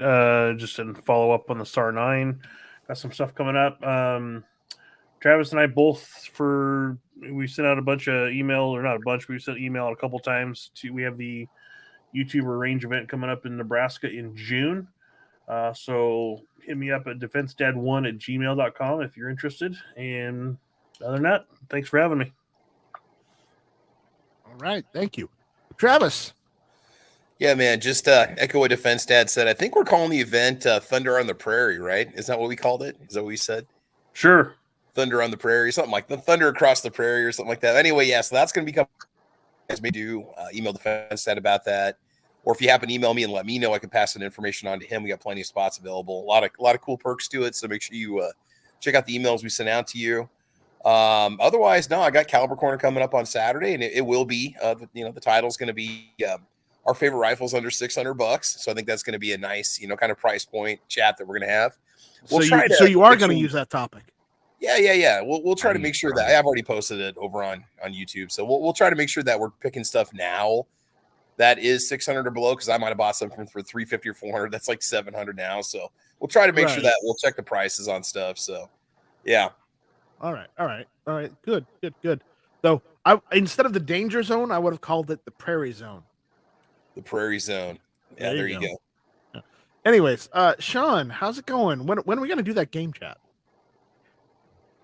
[SPEAKER 6] just in follow up on the Star 9. Got some stuff coming up. Travis and I both we sent out a bunch of email, or not a bunch, we sent email out a couple times we have the YouTuber range event coming up in Nebraska in June. So hit me up at defensedad1@gmail.com if you're interested. And other than that, thanks for having me.
[SPEAKER 1] All right. Thank you. Travis.
[SPEAKER 2] Yeah, man, just echo what Defense Dad said. I think we're calling the event Thunder on the Prairie, right? Is that what we called it? Is that what we said?
[SPEAKER 6] Sure.
[SPEAKER 2] Thunder on the Prairie, something like the Thunder Across the Prairie or something like that. Anyway, yeah, so that's going to be coming. As we do, email Defense Dad about that. Or if you happen to email me and let me know, I can pass that information on to him. We got plenty of spots available. A lot of cool perks to it. So make sure you check out the emails we sent out to you. Otherwise, no, I got Caliber Corner coming up on Saturday, and it will be, the title's going to be our favorite rifles under $600. So I think that's going to be a nice, kind of price point chat that we're going to have.
[SPEAKER 1] So you are going to use that topic.
[SPEAKER 2] Yeah. We'll try to make sure that I've already posted it over on YouTube. So we'll try to make sure that we're picking stuff now that is 600 or below, because I might have bought something for 350 or 400. That's like 700 now. So we'll try to make sure that we'll check the prices on stuff. So yeah.
[SPEAKER 1] All right. Good. So instead of the danger zone, I would have called it the prairie zone.
[SPEAKER 2] The prairie zone. Yeah, there you go.
[SPEAKER 1] Yeah. Anyways, Sean, how's it going? When are we going to do that game chat?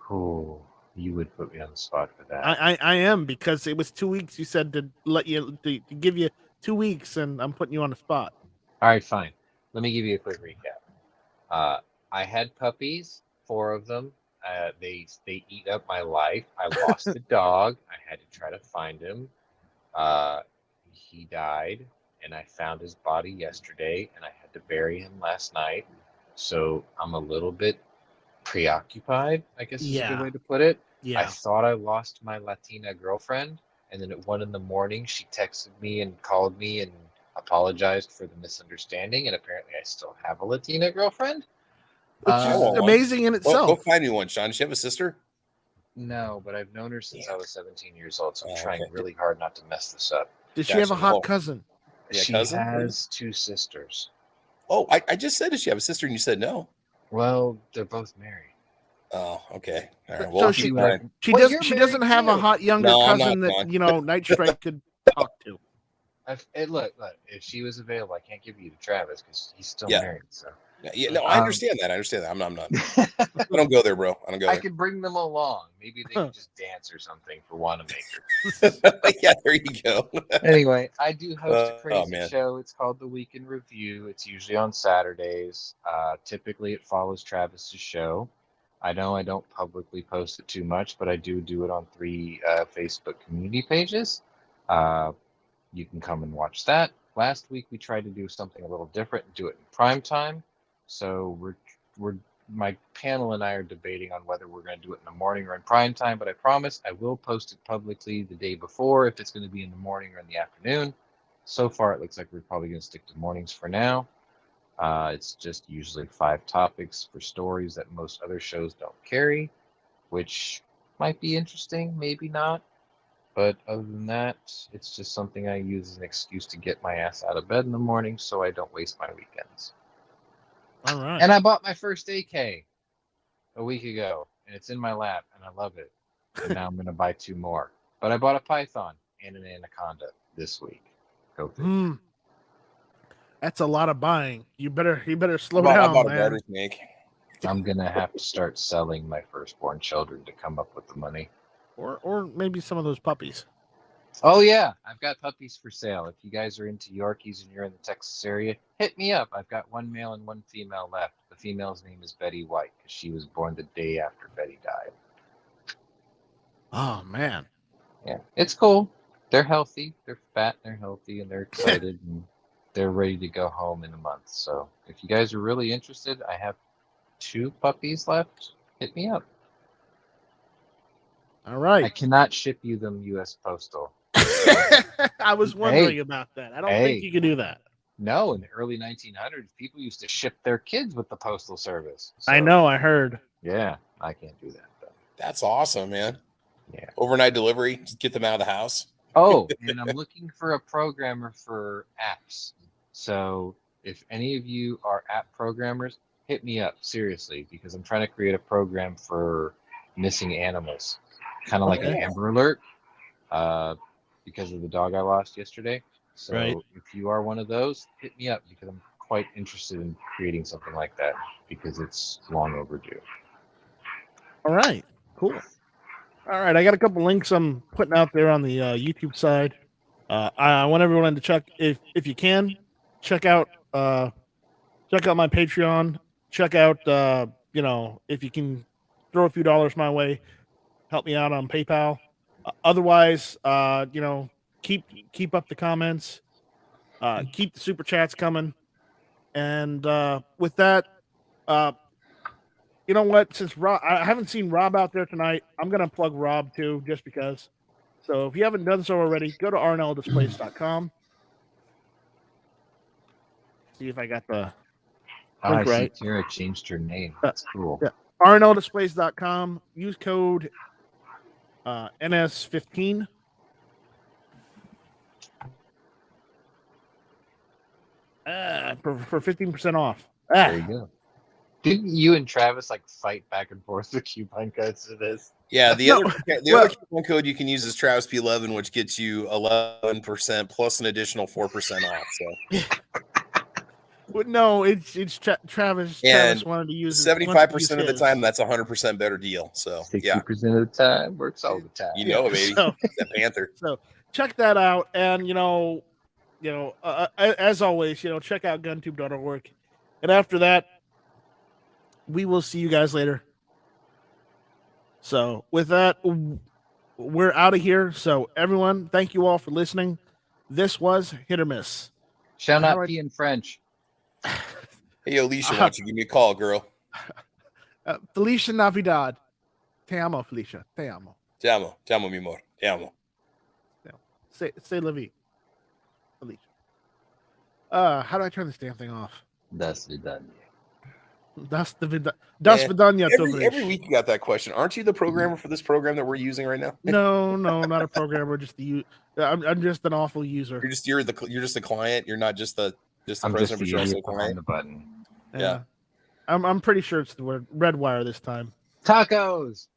[SPEAKER 3] Oh, you would put me on the spot for that.
[SPEAKER 1] I am, because it was 2 weeks. You said to give you 2 weeks, and I'm putting you on the spot.
[SPEAKER 3] All right, fine. Let me give you a quick recap. I had puppies, 4 of them. They eat up my life. I lost the dog. I had to try to find him. He died, and I found his body yesterday, and I had to bury him last night. So I'm a little bit preoccupied, I guess is a good way to put it.
[SPEAKER 1] Yeah.
[SPEAKER 3] I thought I lost my Latina girlfriend, and then at 1 a.m, she texted me and called me and apologized for the misunderstanding, and apparently I still have a Latina girlfriend.
[SPEAKER 1] Which is amazing in itself.
[SPEAKER 2] Go find me one, Sean. Does she have a sister?
[SPEAKER 3] No, but I've known her since I was 17 years old, so I'm trying really hard not to mess this up.
[SPEAKER 1] Does she have a hot cousin?
[SPEAKER 2] Yeah,
[SPEAKER 3] she
[SPEAKER 2] cousin?
[SPEAKER 3] has 2 sisters.
[SPEAKER 2] Oh, I just said, does she have a sister? And you said no.
[SPEAKER 3] Well, they're both married.
[SPEAKER 2] Oh, okay. All right.
[SPEAKER 1] So
[SPEAKER 2] Well,
[SPEAKER 1] she doesn't have a hot younger cousin that Night Strike could talk to.
[SPEAKER 3] Look, if she was available, I can't give you to Travis because he's still married. So
[SPEAKER 2] no, I understand that. I'm not. I don't go there, bro. I don't go there.
[SPEAKER 3] I could bring them along. Maybe they could just dance or something for Wanamaker.
[SPEAKER 2] Yeah, there you go.
[SPEAKER 3] Anyway, I do host a crazy show. It's called The Week in Review. It's usually on Saturdays. Typically, it follows Travis's show. I know I don't publicly post it too much, but I do it on 3 Facebook community pages. You can come and watch that. Last week we tried to do something a little different and do it in prime time. So my panel and I are debating on whether we're going to do it in the morning or in prime time, but I promise I will post it publicly the day before if it's going to be in the morning or in the afternoon. So far it looks like we're probably going to stick to mornings for now. It's just usually 5 topics for stories that most other shows don't carry, which might be interesting, maybe not. But other than that, it's just something I use as an excuse to get my ass out of bed in the morning so I don't waste my weekends.
[SPEAKER 1] All right.
[SPEAKER 3] And I bought my first AK a week ago, and it's in my lap, and I love it. And now I'm going to buy 2 more. But I bought a python and an anaconda this week. Go figure.
[SPEAKER 1] That's a lot of buying. You better slow down, man.
[SPEAKER 3] I'm going to have to start selling my firstborn children to come up with the money.
[SPEAKER 1] Or maybe some of those puppies.
[SPEAKER 3] Oh, yeah. I've got puppies for sale. If you guys are into Yorkies and you're in the Texas area, hit me up. I've got 1 male and 1 female left. The female's name is Betty White because she was born the day after Betty died.
[SPEAKER 1] Oh, man.
[SPEAKER 3] Yeah, it's cool. They're healthy. They're fat. They're healthy. And they're excited. And they're ready to go home in a month. So if you guys are really interested, I have 2 puppies left. Hit me up.
[SPEAKER 1] All right.
[SPEAKER 3] I cannot ship you them U.S. Postal.
[SPEAKER 1] I was wondering about that. I don't think you can do that.
[SPEAKER 3] No, in the early 1900s, people used to ship their kids with the Postal Service. So,
[SPEAKER 1] I know. I heard.
[SPEAKER 3] Yeah, I can't do that, though.
[SPEAKER 2] That's awesome, man.
[SPEAKER 3] Yeah.
[SPEAKER 2] Overnight delivery. Just get them out of the house.
[SPEAKER 3] Oh, and I'm looking for a programmer for apps. So if any of you are app programmers, hit me up, seriously, because I'm trying to create a program for missing animals. Kind of like an Amber Alert, because of the dog I lost yesterday. So if you are one of those, hit me up because I'm quite interested in creating something like that because it's long overdue.
[SPEAKER 1] All right, cool. All right, I got a couple links I'm putting out there on the YouTube side. I want everyone to check if you can check out my Patreon. Check out if you can throw a few dollars my way. Help me out on PayPal. Otherwise, keep up the comments. Keep the super chats coming. And with that, you know what? Since I haven't seen Rob out there tonight, I'm gonna plug Rob too, just because. So if you haven't done so already, go to rnldisplays.com. See if I got the link right.
[SPEAKER 3] Tara changed her name. That's cool.
[SPEAKER 1] Yeah. rnldisplays.com. Use code NS15. For 15% off.
[SPEAKER 3] There you go. Didn't you and Travis fight back and forth with coupon codes for this?
[SPEAKER 2] Yeah, the other coupon code you can use is Travis P11, which gets you 11% plus an additional 4% off. So.
[SPEAKER 1] No, it's Travis.
[SPEAKER 2] And
[SPEAKER 1] Travis wanted to use
[SPEAKER 2] 75% of the time. That's 100% better deal. So
[SPEAKER 3] 60% of the time works all the time.
[SPEAKER 2] You know, baby, that Panther.
[SPEAKER 1] So check that out, and as always, check out guntube.org. And after that, we will see you guys later. So with that, we're out of here. So everyone, thank you all for listening. This was Hit or Miss.
[SPEAKER 3] Shall not be in French.
[SPEAKER 2] Hey, Alicia, why don't you give me a call, girl?
[SPEAKER 1] Felicia Navidad. Te amo, Felicia. Te amo.
[SPEAKER 2] Te amo. Te amo, mi amor. Te amo.
[SPEAKER 1] Say la vie. Felicia. How do I turn this damn thing off?
[SPEAKER 3] Das vidanya.
[SPEAKER 1] Das vidanya.
[SPEAKER 2] Every week you got that question. Aren't you the programmer for this program that we're using right now?
[SPEAKER 1] No, not a programmer. I'm just an awful user.
[SPEAKER 2] You're just the client. You're not just the president for the client.
[SPEAKER 3] The button.
[SPEAKER 1] Yeah. I'm pretty sure it's the word red wire this time.
[SPEAKER 3] Tacos.